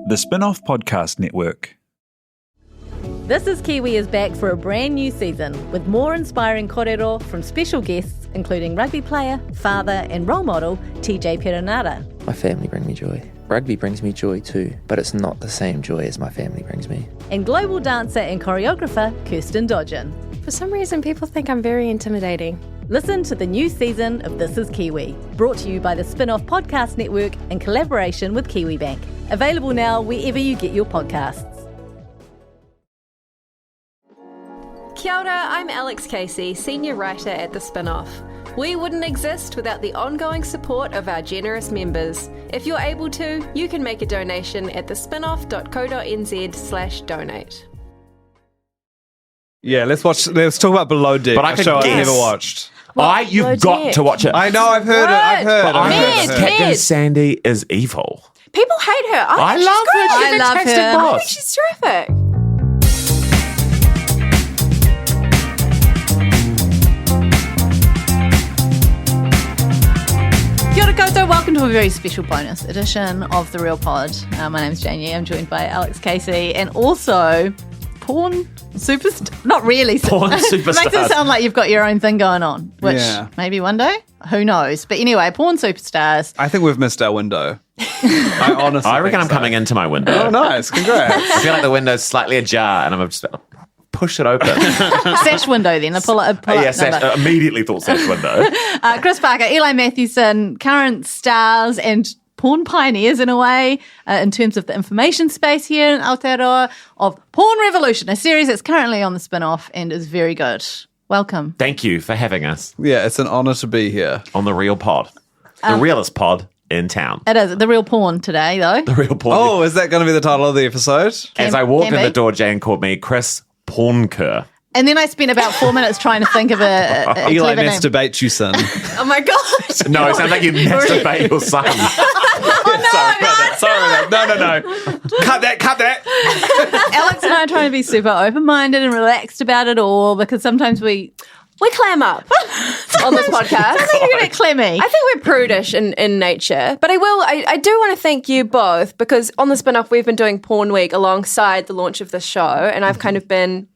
The Spin-Off Podcast Network. This is Kiwi is back for a brand new season with more inspiring kōrero from special guests including rugby player, father and role model TJ Perenara. My family bring me joy. Rugby brings me joy too, but it's not the same joy as my family brings me. And global dancer and choreographer Kirsten Dodgen. For some reason, people think I'm very intimidating. Listen to the new season of This is Kiwi, brought to you by the Spin-Off Podcast Network in collaboration with KiwiBank. Available now wherever you get your podcasts. Kia ora, I'm Alex Casey, senior writer at The Spin-Off. We wouldn't exist without the ongoing support of our generous members. If you're able to, you can make a donation at thespinoff.co.nz/donate. Yeah, let's talk about Below Deck, But I a could show I've guess. never watched. You've got to watch it. I know, I've heard it. But I Mad, heard Captain mad. Sandy is evil. People hate her. I think love she's her. great. She's a love fantastic her. I boss. think she's terrific. Kia ora koutou, welcome to a very special bonus edition of The Real Pod. My name's Janie, I'm joined by Alex Casey and also porn superstar. Not really. Porn Makes it superstars. sound like you've got your own thing going on, which maybe one day, who knows. But anyway, porn superstars. I think we've missed our window. I honestly I reckon think I'm coming into my window. Oh, nice. Congrats. I feel like the window's slightly ajar and I'm just push it open. Sash window then. Immediately thought sash window. Chris Parker, Eli Matthewson, current stars and porn pioneers in a way in terms of the information space here in Aotearoa of Porn Revolution, a series that's currently on the Spin-Off and is very good. Welcome. Thank you for having us Yeah, it's an honour to be here. on the Real Pod. The realest pod in town. It is the real porn today, though. The Real Pod. Oh, is that going to be the title of the episode? As I walked can in be. the door, Jane called me Chris Pornker. And then I spent about 4 minutes trying to think of a Eli clever name. Matthewson. Oh my God. No, it sounds like you masturbate your son. Sorry about that. No. Cut that. Alex and I are trying to be super open-minded and relaxed about it all because sometimes we clam up on this podcast. Sometimes we get a bit clammy. I think we're prudish in nature, but I do want to thank you both because on the Spin-Off we've been doing Porn Week alongside the launch of the show, and I've kind of been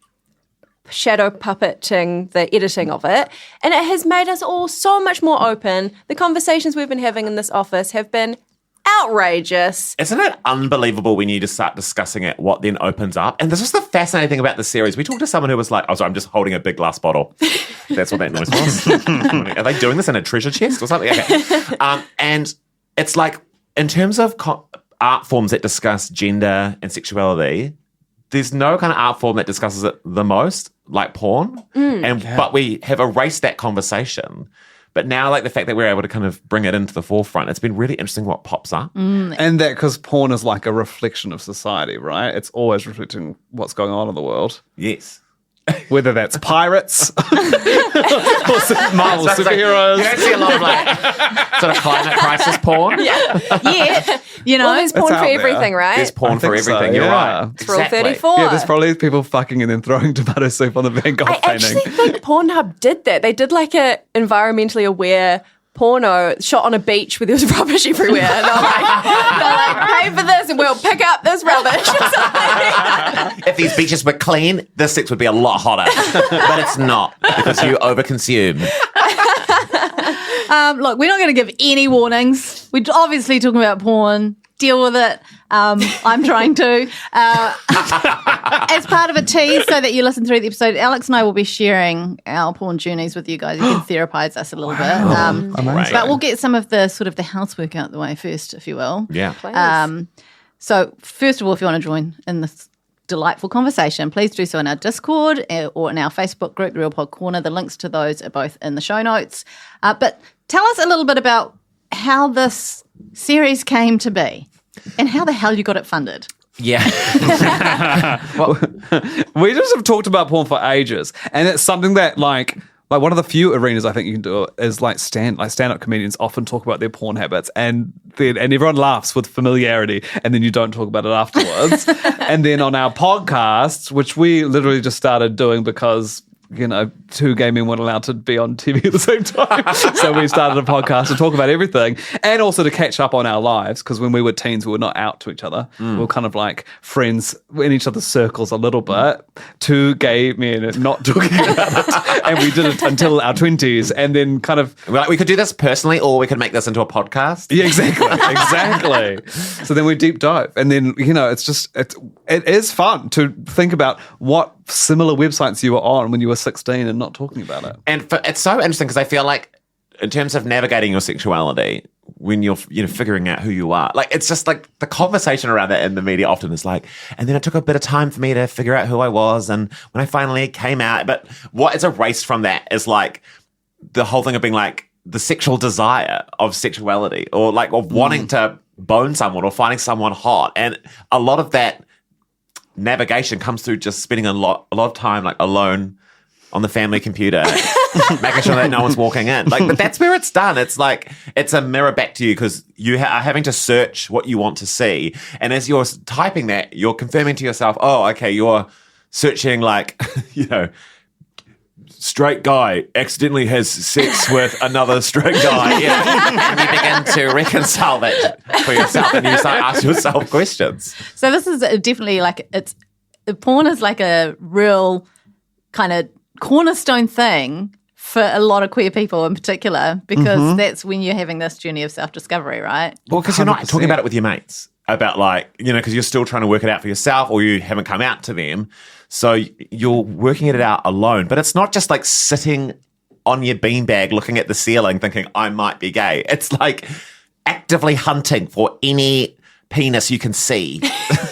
shadow puppeting the editing of it, and it has made us all so much more open. The conversations we've been having in this office have been outrageous. Isn't it unbelievable when you just start discussing it, what then opens up? And this is the fascinating thing about the series. We talked to someone who was like, oh, sorry, I'm just holding a big glass bottle. That's what that noise was. Are they doing this in a treasure chest or something? Okay. And it's like, in terms of art forms that discuss gender and sexuality, there's no kind of art form that discusses it the most, like porn. But we have erased that conversation. But now, like, the fact that we're able to kind of bring it into the forefront, it's been really interesting what pops up. And that because porn is like a reflection of society, right? It's always reflecting what's going on in the world. Yes. Whether that's pirates or Marvel superheroes. You don't see a lot of, like, sort of climate crisis porn. Yeah, you know. Well, there's porn out for there. everything, right? There's porn I for think so, everything. You're yeah. right. It's Rule 34. Yeah, there's probably people fucking and then throwing tomato soup on the Van Gogh I painting. actually think Pornhub did that. They did like a environmentally aware porno shot on a beach where there was rubbish everywhere. And they're like, pay for this and we'll pick up this rubbish. If these beaches were clean, this sex would be a lot hotter. But it's not, because you overconsume. Look, we're not going to give any warnings. We're obviously talking about porn. Deal with it. I'm trying to. As part of a tease so that you listen through the episode, Alex and I will be sharing our porn journeys with you guys. You can therapize us a little bit. Amazing. But we'll get some of the sort of the housework out the way first, if you will. Yeah. So first of all, if you want to join in this delightful conversation, please do so in our Discord or in our Facebook group, The Real Pod Corner. The links to those are both in the show notes. But tell us a little bit about how this series came to be and how the hell you got it funded. Yeah. We just have talked about porn for ages, and it's something that like one of the few arenas I think you can do it is like stand-up comedians often talk about their porn habits, and everyone laughs with familiarity, and then you don't talk about it afterwards. And then on our podcasts, which we literally just started doing because two gay men weren't allowed to be on TV at the same time. So we started a podcast to talk about everything and also to catch up on our lives, because when we were teens, we were not out to each other. We were kind of like friends in each other's circles a little bit. Two gay men not talking about it. And we did it until our 20s, and then kind of... We're like, we could do this personally, or we could make this into a podcast. Yeah, exactly. So then we deep dive, and then it is fun to think about what similar websites you were on when you were 16 and not talking about it. And it's so interesting because I feel like in terms of navigating your sexuality, when you're figuring out who you are, like it's just like the conversation around that in the media often is like, and then it took a bit of time for me to figure out who I was, and when I finally came out, but what is erased from that is like the whole thing of being like the sexual desire of sexuality, or like of wanting to bone someone or finding someone hot, and a lot of that navigation comes through just spending a lot of time like alone on the family computer, making sure that no one's walking in. Like, but that's where it's done. It's like it's a mirror back to you, because you are having to search what you want to see, and as you're typing that, you're confirming to yourself, oh, okay, you're searching like, straight guy accidentally has sex with another straight guy. And you begin to reconcile that for yourself, and you start ask yourself questions. So this is definitely like porn is like a real kind of cornerstone thing for a lot of queer people in particular, because that's when you're having this journey of self-discovery, right? Well, because you're not talking about it with your mates, about like, because you're still trying to work it out for yourself, or you haven't come out to them. So you're working it out alone. But it's not just like sitting on your beanbag looking at the ceiling thinking, I might be gay. It's like actively hunting for any penis you can see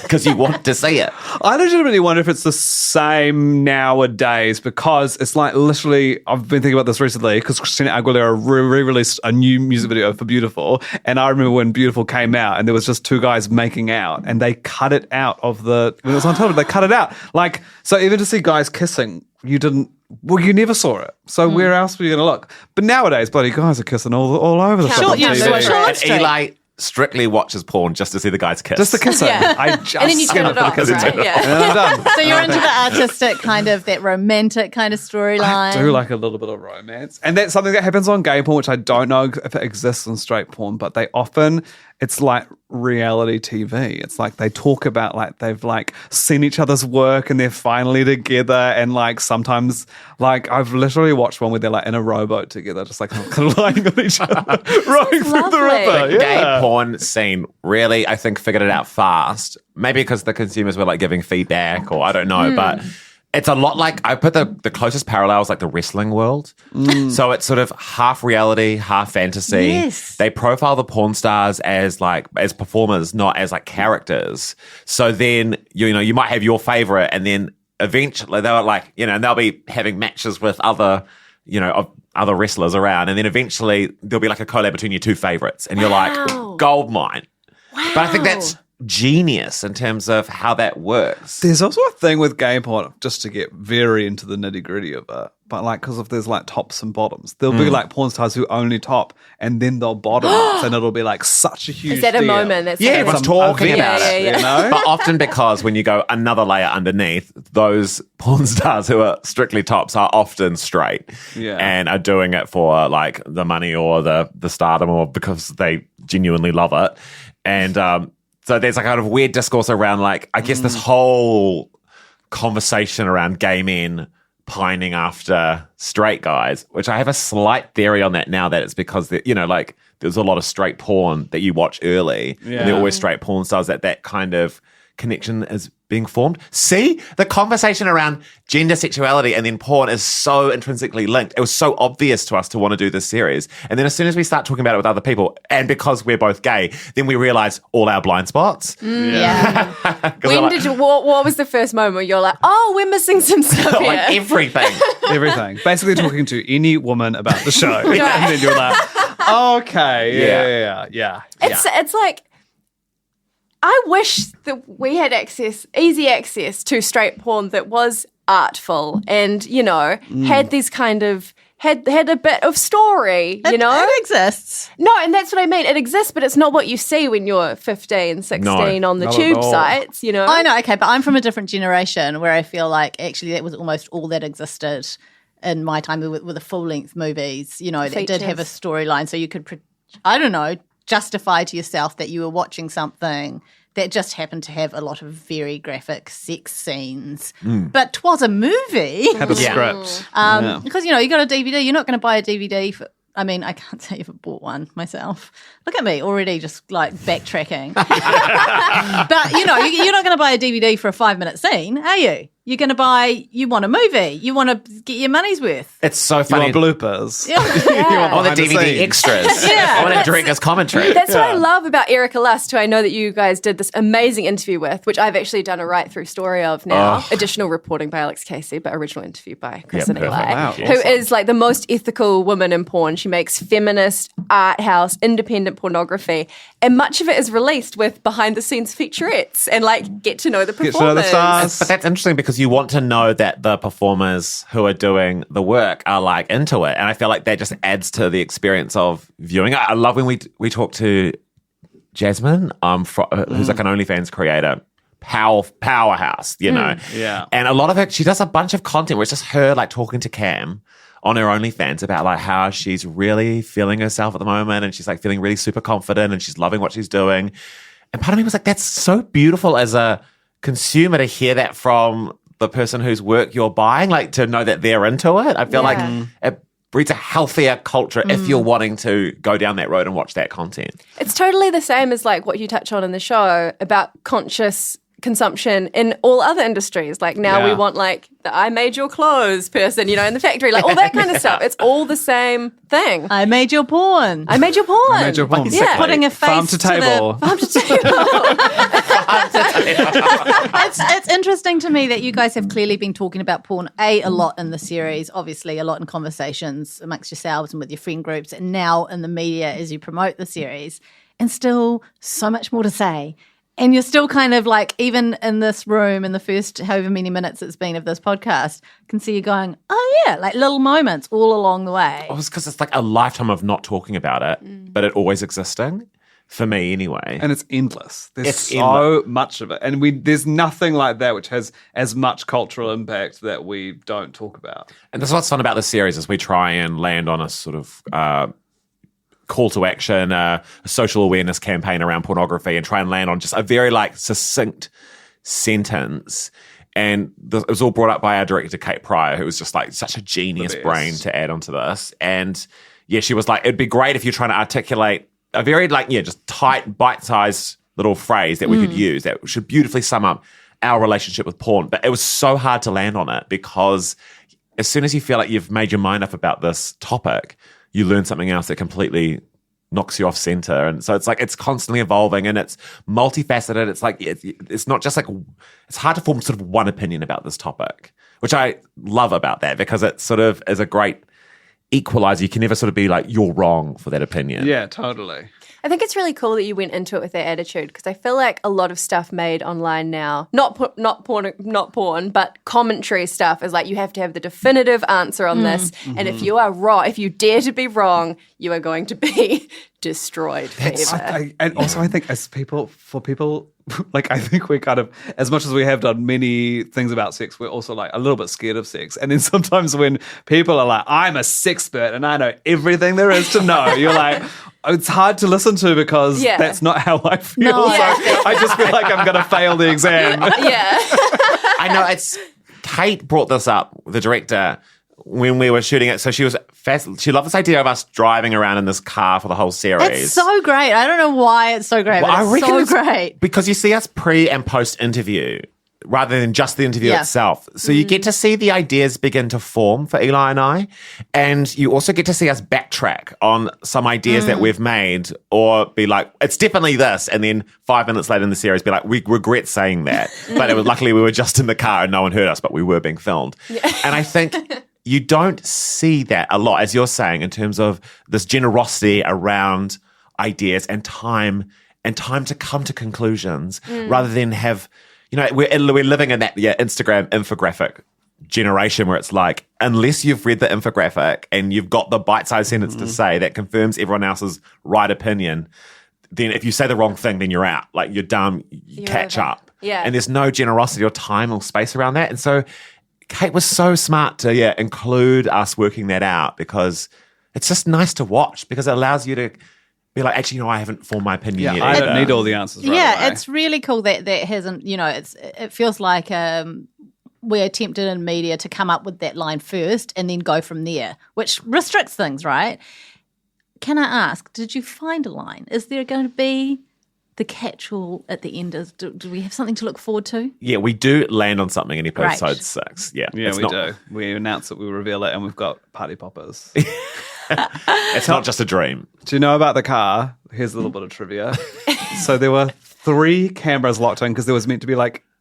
because you want to see it. I legitimately wonder if it's the same nowadays, because it's like literally, I've been thinking about this recently because Christina Aguilera re-released a new music video for Beautiful, and I remember when Beautiful came out and there was just two guys making out, and they cut it out of when it was on television, they cut it out. Like, so even to see guys kissing, you never saw it. So where else were you going to look? But nowadays, bloody guys are kissing all over the Sure, fucking TV. And Eli strictly watches porn just to see the guys kiss. Just the kissing. Yeah. I just And then you turn it off, right? Yeah. And then I'm done. So you're into the artistic kind of, that romantic kind of storyline. I do like a little bit of romance. And that's something that happens on gay porn, which I don't know if it exists on straight porn, but it's like reality TV. It's like they talk about like they've like seen each other's work and they're finally together, and like sometimes like I've literally watched one where they're like in a rowboat together, just like kind of lying on each other, rowing through the river. The gay porn scene really, I think, figured it out fast. Maybe because the consumers were like giving feedback, or I don't know, but it's a lot like, I put the closest parallels like the wrestling world. So it's sort of half reality, half fantasy. Yes. They profile the porn stars as performers, not as like characters. So then, you might have your favorite, and then eventually they'll like, and they'll be having matches with other wrestlers around. And then eventually there'll be like a collab between your two favorites, and you're like, gold mine. Wow. But I think that's genius in terms of how that works. There's also a thing with gay porn, just to get very into the nitty gritty of it, but like, because if there's like tops and bottoms, there'll be like porn stars who only top and then they'll bottom, and it'll be like such a huge Is that a deal. moment? That's Everyone's talking about it. Yeah. But often because when you go another layer underneath, those porn stars who are strictly tops are often straight, and are doing it for like the money or the stardom, or because they genuinely love it. And so there's a kind of weird discourse around like, I guess this whole conversation around gay men pining after straight guys, which I have a slight theory on that now, that it's because, like there's a lot of straight porn that you watch early, and they're always straight porn stars, that kind of connection is being formed. See, the conversation around gender, sexuality, and then porn is so intrinsically linked. It was so obvious to us to want to do this series. And then as soon as we start talking about it with other people, and because we're both gay, then we realize all our blind spots. Yeah. What was the first moment where you're like, oh, we're missing some stuff here? Like everything. Everything. Basically talking to any woman about the show. And then you're like, okay, yeah. It's like, I wish that we had easy access to straight porn that was artful and, had these kind of, had a bit of story, It exists. No, and that's what I mean. It exists, but it's not what you see when you're 15, 16 on the not tube at all. sites, I know, okay, but I'm from a different generation where I feel like actually that was almost all that existed in my time with the full-length movies, you know, that did have a Features. storyline. So you could, I don't know, justify to yourself that you were watching something that just happened to have a lot of very graphic sex scenes. But 'twas a movie. Had a Yeah. script. Because, you know, you got a DVD. You're not going to buy a DVD for... I mean, I can't say I've bought one myself. Look at me, already just like backtracking. But, you know, you're not going to buy a DVD for a 5-minute scene, are you? You're going to buy, you want a movie. You want to get your money's worth. It's so You funny. want bloopers. Yeah. Yeah. All the behind the DVD scenes. extras. Yeah. I want to director's commentary. That's what I love about Erica Lust, who I know that you guys did this amazing interview with, which I've actually done a write-through story of now. Additional reporting by Alex Casey, but original interview by Kristen perfect. Eli, Wow, who awesome. is like the most ethical woman in porn. She makes feminist, art house, independent pornography, and much of it is released with behind-the-scenes featurettes and like get to know the Get to know the performers. stars. But that's interesting because you want to know that the performers who are doing the work are like into it. And I feel like that just adds to the experience of viewing. I love when we talk to Jasmine, who's like an OnlyFans creator. Powerhouse, you know. Yeah. And a lot of it, she does a bunch of content where it's just her like talking to Cam on her OnlyFans about like how she's really feeling herself at the moment and she's like feeling really super confident and she's loving what she's doing. And part of me was like, that's so beautiful as a consumer to hear that from the person whose work you're buying, like to know that they're into it. I feel like it breeds a healthier culture if you're wanting to go down that road and watch that content. It's totally the same as like what you touch on in the show about conscious consumption in all other industries. Like now we Yeah. want like the I made your clothes person, you know, in the factory, like all that kind of stuff. It's all the same thing. I made your porn. I made your porn. I made your porn. Yeah. Putting a face Farm to table. Farm to table. It's interesting to me that you guys have clearly been talking about porn a lot in the series, obviously a lot in conversations amongst yourselves and with your friend groups, and now in the media as you promote the series, and still so much more to say. And you're still kind of like, even in this room, in the first however many minutes it's been of this podcast, can see you going, oh yeah, like little moments all along the way. It was because it's like a lifetime of not talking about it, but it always existing. For me, anyway. And it's endless. There's It's so much of it. And there's nothing like that which has as much cultural impact that we don't talk about. And that's what's fun about the series is we try and land on a sort of call to action, a social awareness campaign around pornography and try and land on just a very like succinct sentence. And it was all brought up by our director, Kate Pryor, who was just like such a genius best. brain to add onto this. And yeah, she was like, it'd be great if you're trying to articulate a very like, yeah, just tight, bite-sized little phrase that we could use that should beautifully sum up our relationship with porn. But it was so hard to land on it because as soon as you feel like you've made your mind up about this topic, you learn something else that completely knocks you off center. And so it's like, it's constantly evolving and it's multifaceted. It's like, it's not just like, it's hard to form sort of one opinion about this topic, which I love about that because it sort of is a great equalizer. You can never sort of be like, you're wrong for that opinion. Yeah, totally. I think it's really cool that you went into it with that attitude because I feel like a lot of stuff made online now, not porn, but commentary stuff is like you have to have the definitive answer on this, and if you are wrong, if you dare to be wrong, you are going to be destroyed forever. And also, I think for people, like I think we're kind of, as much as we have done many things about sex, we're also like a little bit scared of sex. And then sometimes when people are like, I'm a sexpert and I know everything there is to know, you're like, it's hard to listen to because that's not how I feel. No. So I just feel like I'm going to fail the exam. Yeah. I know it's Kate brought this up, the director, when we were shooting it. So she was she loved this idea of us driving around in this car for the whole series. It's so great. I don't know why it's so great, Well, but I reckon it's so great. because you see us pre and post interview rather than just the interview Yeah. itself. So you get to see the ideas begin to form for Eli and I. And you also get to see us backtrack on some ideas that we've made or be like, it's definitely this. And then 5 minutes later in the series, be like, we regret saying that. But it was luckily we were just in the car and no one heard us, but we were being filmed. And I think you don't see that a lot, as you're saying, in terms of this generosity around ideas and time to come to conclusions rather than have, you know, we're living in that Instagram infographic generation where it's like, unless you've read the infographic and you've got the bite-sized sentence to say that confirms everyone else's right opinion, then if you say the wrong thing, then you're out. Like, you're dumb, you catch over. up. Yeah. And there's no generosity or time or space around that. And so Kate was so smart to include us working that out, because it's just nice to watch, because it allows you to be like, actually, I haven't formed my opinion yet. I don't need all the answers right away. It's really cool that hasn't, it feels like we're attempted in media to come up with that line first and then go from there, which restricts things, right? Can I ask, did you find a line? Is there going to be the catch-all at the end? Do we have something to look forward to? Yeah, we do land on something in episode Great. 6. Yeah, Yeah, we do. We announce it, we reveal it, and we've got party poppers. It's not just a dream. Do you know about the car? Here's a little bit of trivia. So there were 3 cameras locked in because there was meant to be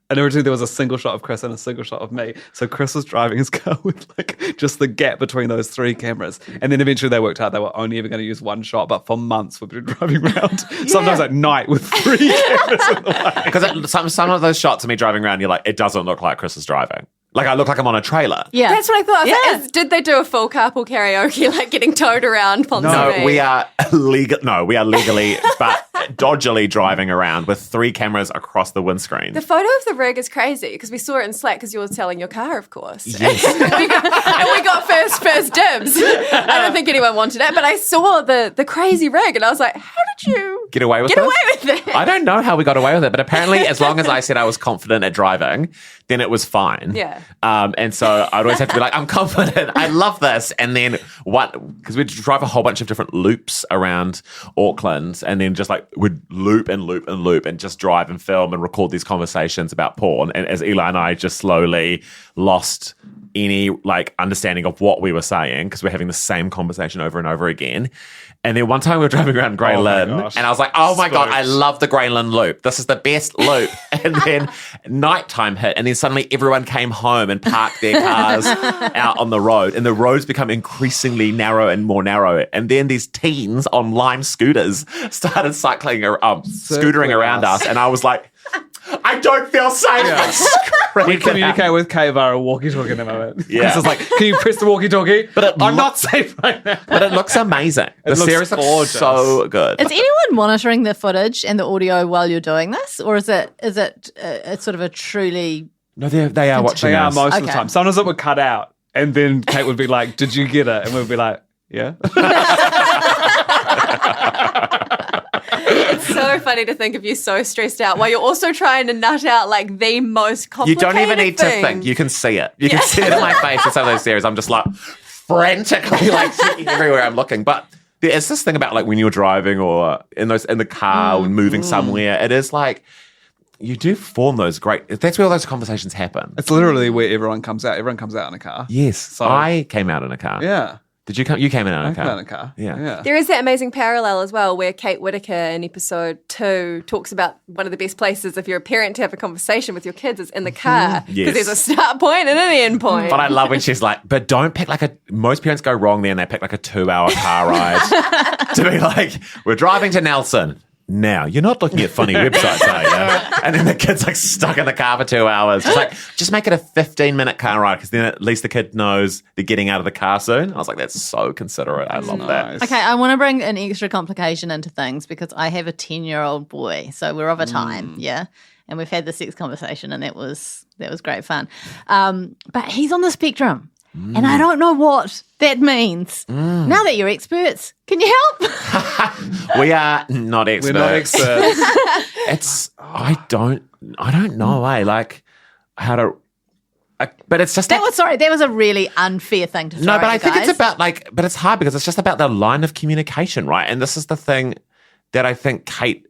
and originally there was a single shot of Chris and a single shot of me. So Chris was driving his car with just the gap between those 3 cameras. And then eventually they worked out they were only ever going to use one shot, but for months we've been driving around, sometimes at night with 3 cameras in the way. Because some of those shots of me driving around, you're like, it doesn't look like Chris is driving. I look like I'm on a trailer. Yeah. That's what I thought. I was like, did they do a full carpool karaoke, getting towed around Ponsonby? No, we are legally, but dodgily driving around with 3 cameras across the windscreen. The photo of the rig is crazy because we saw it in Slack because you were selling your car, of course. Yes. and we got first dibs. I don't think anyone wanted it, but I saw the crazy rig and I was like, how did you get away with it? I don't know how we got away with it, but apparently as long as I said I was confident at driving, then it was fine. Yeah. And so I'd always have to be like, I'm confident, I love this. And then because we'd drive a whole bunch of different loops around Auckland, and then just we'd loop and loop and loop and just drive and film and record these conversations about porn. And as Eli and I just slowly lost any understanding of what we were saying, because we're having the same conversation over and over again. And then one time we were driving around Grey Lynn, and I was like, oh my God, I love the Grey Lynn loop. This is the best loop. And then nighttime hit, and then suddenly everyone came home and parked their cars out on the road, and the roads become increasingly narrow and more narrow. And then these teens on Lime scooters started scootering around us, and I was like, I don't feel safe. Yeah. We communicate with Kate via a walkie-talkie in a moment. Yeah. It's like, can you press the walkie-talkie? But I'm not safe right now. But it looks amazing. The series looks so good. Is anyone monitoring the footage and the audio while you're doing this? Or is it sort of a truly... No, they are watching us. They are most of the time. Sometimes it would cut out, and then Kate would be like, did you get it? And we'd be like, yeah. It's so funny to think of you so stressed out while you're also trying to nut out the most complicated You don't even need thing. to think. You can see it. You can see it in my face in some of those series. I'm just frantically checking everywhere I'm looking. But there is this thing about when you're driving or in the car and moving somewhere. It is you do form those great. That's where all those conversations happen. It's literally where everyone comes out. Everyone comes out in a car. Yes. So I came out in a car. Yeah. Did you come? You came in a car. I came out in a car. Yeah. There is that amazing parallel as well where Kate Whitaker in episode 2 talks about one of the best places if you're a parent to have a conversation with your kids is in the car. Because Yes. there's a start point and an end point. But I love when she's like, but don't pick most parents go wrong there and they pick a 2-hour car ride to be we're driving to Nelson. Now, you're not looking at funny websites, are you? And then the kid's stuck in the car for 2 hours. Just make it a 15-minute car ride, because then at least the kid knows they're getting out of the car soon. I was like, that's so considerate. I love that. Okay, I want to bring an extra complication into things because I have a 10-year-old boy, so we're of a time, yeah? And we've had the sex conversation, and that was great fun. But he's on the spectrum. And I don't know what that means. Now that you're experts, can you help? We are not experts. We're not experts. I don't know, how to... but it's just... That was a really unfair thing to throw No, but at I you think guys. it's about but it's hard because it's just about the line of communication, right? And this is the thing that I think Kate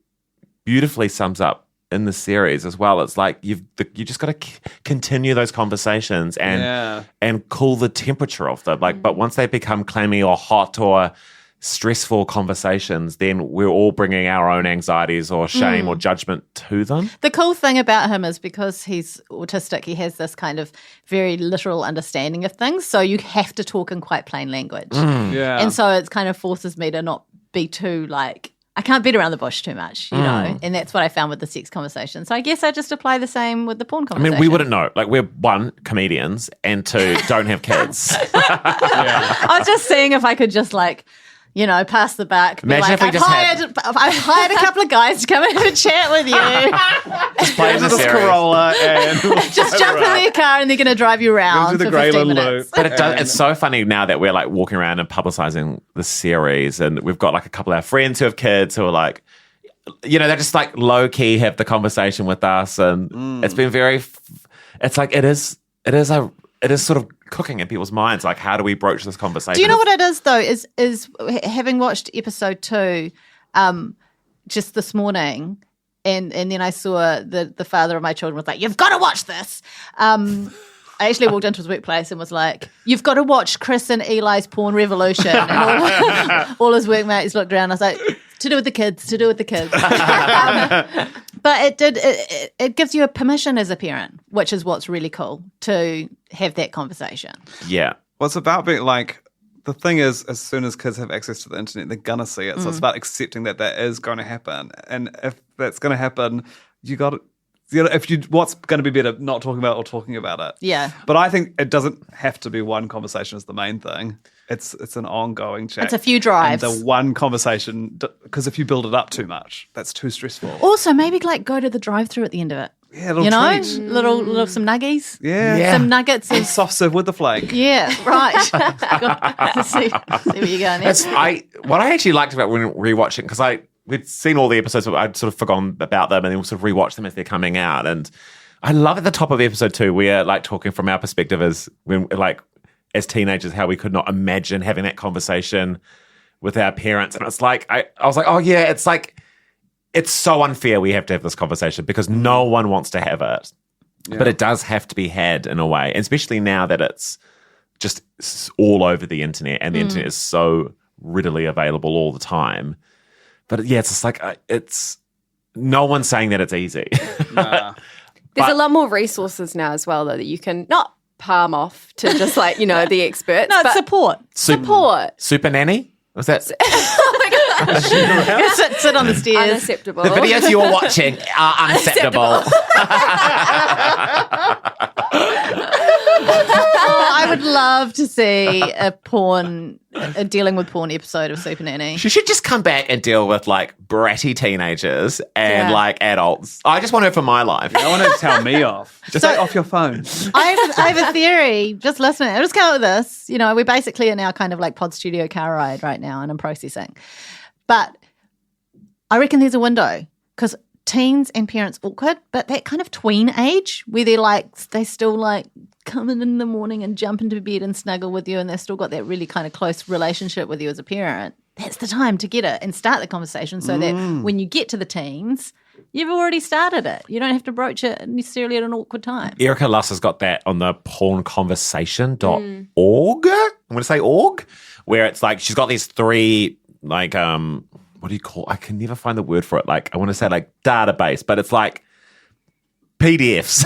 beautifully sums up in the series as well. It's you just got to continue those conversations and cool the temperature of them. But once they become clammy or hot or stressful conversations, then we're all bringing our own anxieties or shame or judgment to them. The cool thing about him is because he's autistic, he has this kind of very literal understanding of things. So you have to talk in quite plain language. Yeah. And so it kind of forces me to not be too I can't beat around the bush too much, you know, and that's what I found with the sex conversation. So I guess I just apply the same with the porn I conversation. mean, we wouldn't know. We're 1, comedians, and 2, don't have kids. I was just seeing if I could just pass the buck. Be Imagine like, if we I've just hired a couple of guys to come in and chat with you. Just play in the This series. Corolla and Just jump in their car and they're going to drive you around Go to the for 15 Greyland minutes. Loop. But it's so funny now that we're like walking around and publicizing the series, and we've got like a couple of our friends who have kids who are like, they're just like low key have the conversation with us, and it's been very. It's like it is sort of cooking in people's minds. Like, how do we broach this conversation? Do you know what it is though? Is having watched episode 2 just this morning, and then I saw the father of my children was like, "You've got to watch this." I actually walked into his workplace and was like, "You've got to watch Chris and Eli's Porn Revolution." And all his workmates looked around. I was like, "To do with the kids. But it gives you a permission as a parent, which is what's really cool, to have that conversation. Yeah. Well, it's about being like, the thing is, as soon as kids have access to the internet, they're going to see it. So it's about accepting that is going to happen. And if that's going to happen, what's going to be better, not talking about it or talking about it? Yeah. But I think it doesn't have to be one conversation as the main thing. It's an ongoing chat. It's a few drives. And the one conversation, because if you build it up too much, that's too stressful. Also, maybe like go to the drive-through at the end of it. Yeah, a little treat. Little some nuggies. Yeah. Some nuggets And of soft serve with the flake. yeah, right. see where you're going. What I actually liked about when rewatching, because we'd seen all the episodes, but I'd sort of forgotten about them, and then we'll sort of rewatch them as they're coming out. And I love at the top of episode 2, we're like talking from our perspective as teenagers, how we could not imagine having that conversation with our parents. And it's like, I was like, oh yeah, it's like, it's so unfair we have to have this conversation because no one wants to have it. Yeah. But it does have to be had in a way, and especially now that it's just all over the internet, and the internet is so readily available all the time. But yeah, it's just like, it's no one's saying that it's easy. Nah. There's a lot more resources now as well, though, that you can not palm off to just like, the experts. No, but it's support. Support. Super Nanny? Was that? Sit on the stairs. Unacceptable. The videos you're watching are unacceptable. I would love to see a dealing with porn episode of Super Nanny. She should just come back and deal with like bratty teenagers and Yeah. like adults. I just want her for my life. I want to tell me off. Just take off your phone. I have a theory. Just listening. I just come up with this. We're basically in our kind of like pod studio car ride right now, and I'm processing. But I reckon there's a window because teens and parents awkward, but that kind of tween age where they still like come in the morning and jump into bed and snuggle with you, and they've still got that really kind of close relationship with you as a parent. That's the time to get it and start the conversation so that when you get to the teens, you've already started it. You don't have to broach it necessarily at an awkward time. Erica Luss has got that on the pornconversation.org. I'm going to say org, where it's like she's got these 3 like what do you call? I can never find the word for it. Like I want to say like database, but it's like PDFs.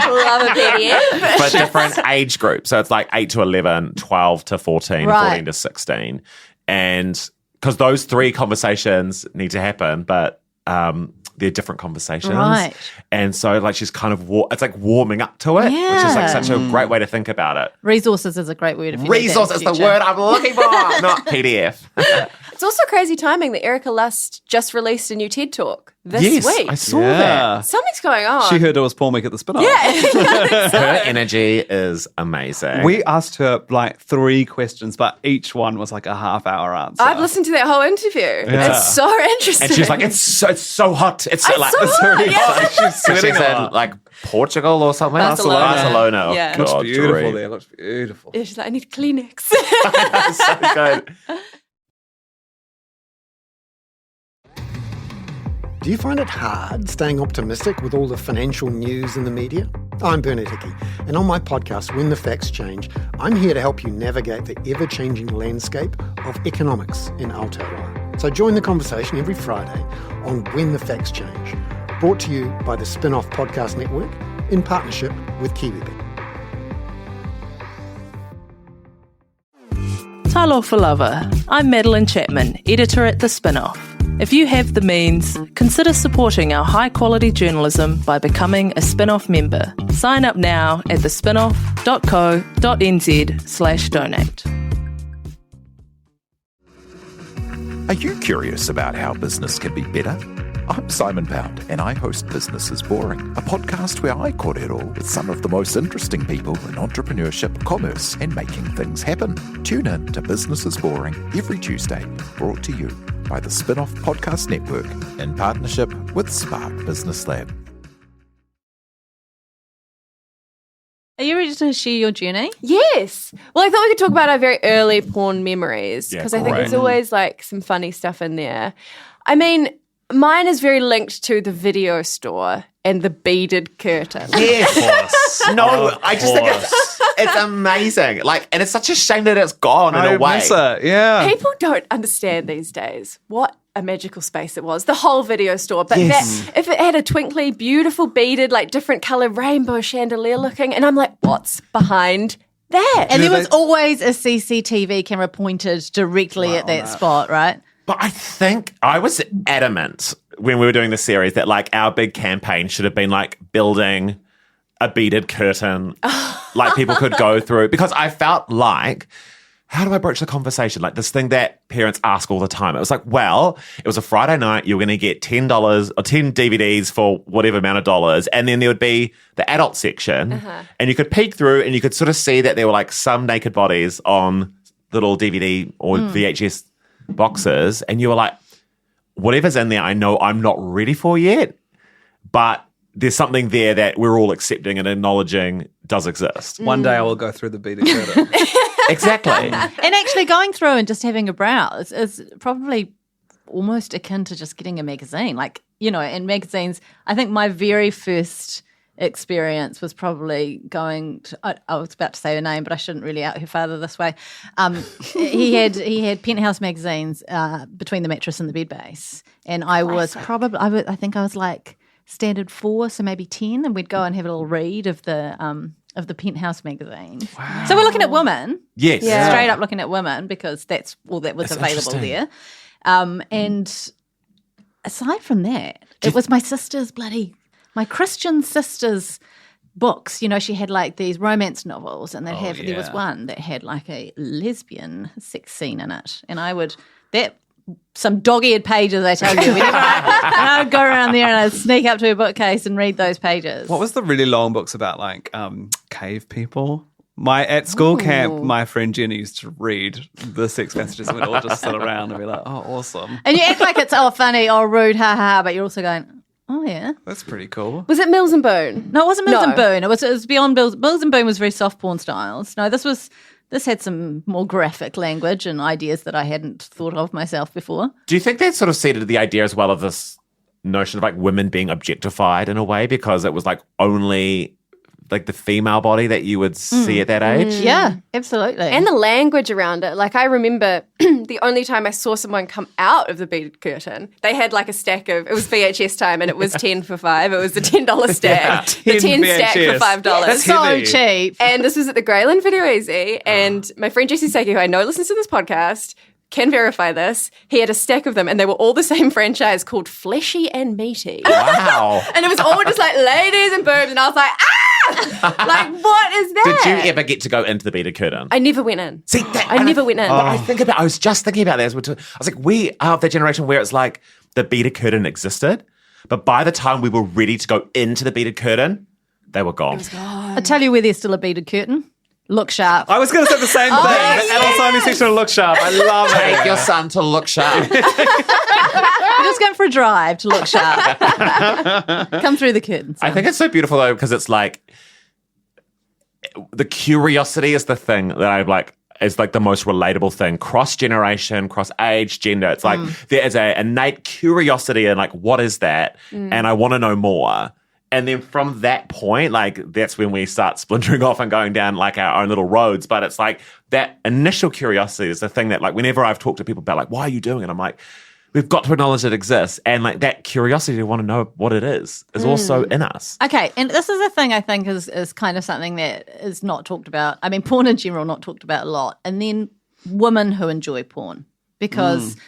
Love a PDF. For different age groups. So it's like 8 to 11, 12 to 14, Right. 14 to 16. And because those 3 conversations need to happen, but they're different conversations. Right. And so like she's kind of, it's like warming up to it, which is like such a great way to think about it. Resources is a great word. If you need that in Resource is the future. word I'm looking for, not PDF. It's also crazy timing that Erica Lust just released a new TED Talk this Yes, week. I saw Yeah. that. Something's going on. She heard it was Porn Week at the spin-off. Her energy is amazing. We asked her like 3 questions, but each one was like a half-hour answer. I've listened to that whole interview. Yeah. It's so interesting. and she's like, it's so hot. It's so, It's like, so it's hot, really yeah. hot. She's sweating a in lot. like Portugal or something. Barcelona. Oh, Yeah. Looks God, beautiful dream. there. Looks beautiful. Yeah, she's like, I need Kleenex. So good. Do you find it hard staying optimistic with all the financial news in the media? I'm Bernard Hickey, and on my podcast, When the Facts Change, I'm here to help you navigate the ever-changing landscape of economics in Aotearoa. So join the conversation every Friday on When the Facts Change, brought to you by the Spin-Off Podcast Network in partnership with KiwiBet. Talofa Lover. I'm Madeline Chapman, editor at The Spin-Off. If you have the means, consider supporting our high-quality journalism by becoming a Spin-Off member. Sign up now at thespinoff.co.nz/donate. Are you curious about how business can be better? I'm Simon Pound, and I host Business is Boring, a podcast where I cordial with some of the most interesting people in entrepreneurship, commerce, and making things happen. Tune in to Business is Boring every Tuesday, brought to you by the Spin-Off Podcast Network in partnership with Spark Business Lab. Are you ready to share your journey? Yes. Well, I thought we could talk about our very early porn memories because I think great. there's always like some funny stuff in there. I mean, mine is very linked to the video store and the beaded curtain. Yes. No, I just think it's amazing. Like, and it's such a shame that it's gone in a way. miss it. Yeah. People don't understand these days what a magical space it was, the whole video store. But that, if it had a twinkly, beautiful beaded, like different color rainbow chandelier looking, and I'm like, what's behind that? And there was always a CCTV camera pointed directly at that spot, right? But I think I was adamant when we were doing the series that like our big campaign should have been like building a beaded curtain like people could go through, because I felt like, how do I broach the conversation? Like this thing that parents ask all the time. It was like, well, it was a Friday night. You were going to get $10 or 10 DVDs for whatever amount of dollars. And then there would be the adult section. And you could peek through and you could sort of see that there were like some naked bodies on little DVD or VHS boxes. And you were like, whatever's in there, I know I'm not ready for yet. But there's something there that we're all accepting and acknowledging does exist. One day I will go through the beaded curtain. Exactly. And actually going through and just having a browse is probably almost akin to just getting a magazine. Like, you know, in magazines, I think my very first experience was probably going to, I was about to say her name, but I shouldn't really out her father this way. He had Penthouse magazines between the mattress and the bed base. And I was probably, I think I was like standard 4, so maybe 10, and we'd go and have a little read of the Penthouse magazine. Wow. So we're looking at women. Yes. Yeah. Straight up looking at women because that's all that was available there. And aside from that, it was my Christian sister's books. You know, she had like these romance novels, and there was one that had like a lesbian sex scene in it. And some dog-eared pages, I tell you. Whenever I would go around there and I'd sneak up to a bookcase and read those pages. What was the really long books about, like cave people? At school camp, my friend Jenny used to read the sex passages, and we'd all just sit around and be like, "Oh, awesome!" And you act like it's funny, rude, ha ha, but you're also going, "Oh yeah, That's pretty cool. Was it Mills and Boone? no, it wasn't Mills and Boone. It was beyond Mills. Mills and Boone was very soft porn styles. No, this had some more graphic language and ideas that I hadn't thought of myself before. Do you think that sort of seeded the idea as well of this notion of like women being objectified in a way, because it was like only like the female body that you would see at that age? Yeah, absolutely. And the language around it. Like I remember the only time I saw someone come out of the beaded curtain, they had like a stack of, it was VHS time and it was 10 for $5. It was the $10 stack. The 10 stack for $5. That's so heavy. cheap. And this was at the Greyland Video Easy. And my friend Jesse Saki, who I know listens to this podcast, can verify this. He had a stack of them and they were all the same franchise called Fleshy and Meaty. Wow. And it was all just like ladies and boobs. And I was like, like, what is that? Did you ever get to go into the beaded curtain? I never went in. See, I never went in. But I was just thinking about that. I was like, we are of that generation where it's like the beaded curtain existed, but by the time we were ready to go into the beaded curtain, they were gone. I tell you where there's still a beaded curtain. Look Sharp. I was going to say the same thing. The adult only section of Look Sharp. I love it. Take your son to Look Sharp. We're just going for a drive to Look Sharp. Come through the curtains. I think it's so beautiful though, because it's like the curiosity is the thing that I like. Is like the most relatable thing. Cross generation, cross age, gender. It's like there is a innate curiosity and like, what is that? And I want to know more. And then from that point, like that's when we start splintering off and going down like our own little roads. But it's like that initial curiosity is the thing that like whenever I've talked to people about like, why are you doing it? I'm like, we've got to acknowledge it exists. And like that curiosity to want to know what it is also in us. Okay, and this is a thing I think is kind of something that is not talked about. I mean, porn in general, not talked about a lot. And then women who enjoy porn. Because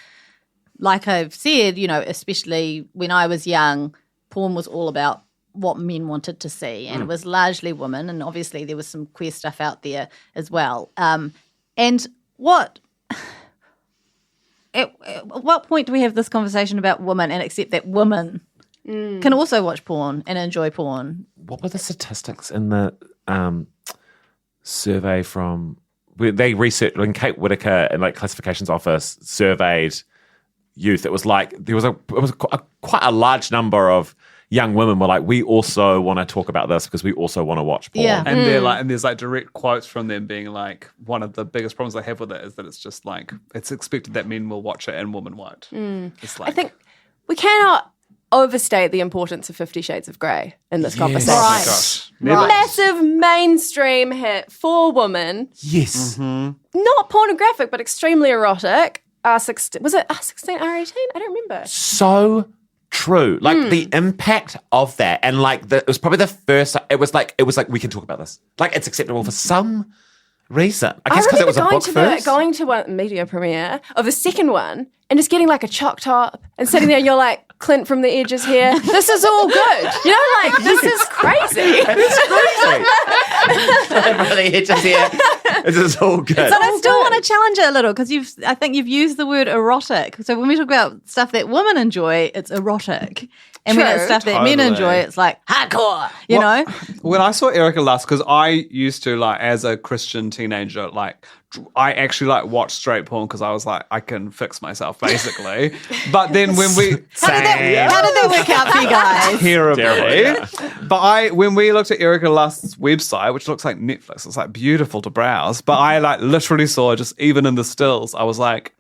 like I've said, you know, especially when I was young, porn was all about what men wanted to see, and it was largely women, and obviously there was some queer stuff out there as well. And what at what point do we have this conversation about women and accept that women can also watch porn and enjoy porn? What were the statistics in the survey from? They researched when Kate Whitaker and like classifications office surveyed youth. It was like quite a large number of young women were like, we also want to talk about this because we also want to watch porn. Yeah. And they're like, and there's like direct quotes from them being like, one of the biggest problems I have with it is that it's just like it's expected that men will watch it and women won't. It's like, I think we cannot overstate the importance of 50 Shades of Grey in this conversation. oh my gosh, never. Massive mainstream hit for women. Yes. Not pornographic, but extremely erotic. R16, was it R16, R18? I don't remember. So true. Like the impact of that, and like it was probably the first. It was like we can talk about this. Like it's acceptable for some reason. I guess because it was a book first. Going to one media premiere of the second one and just getting like a chalk top and sitting there and you're like, Clint from the edges here. This is all good. You know, like this is crazy. It's crazy. From the edges here. This is all good. But I still want to challenge it a little because I think you've used the word erotic. So when we talk about stuff that women enjoy, it's erotic. And when it's stuff that men enjoy, it's like hardcore, you know? When I saw Erica last, because I used to, like, as a Christian teenager, like, I actually, like, watched straight porn because I was like, I can fix myself, basically. But then when we... How did that work out for you guys? Terribly. But when we looked at Erica Lust's website, which looks like Netflix, it's like beautiful to browse. But I like literally saw just even in the stills, I was like,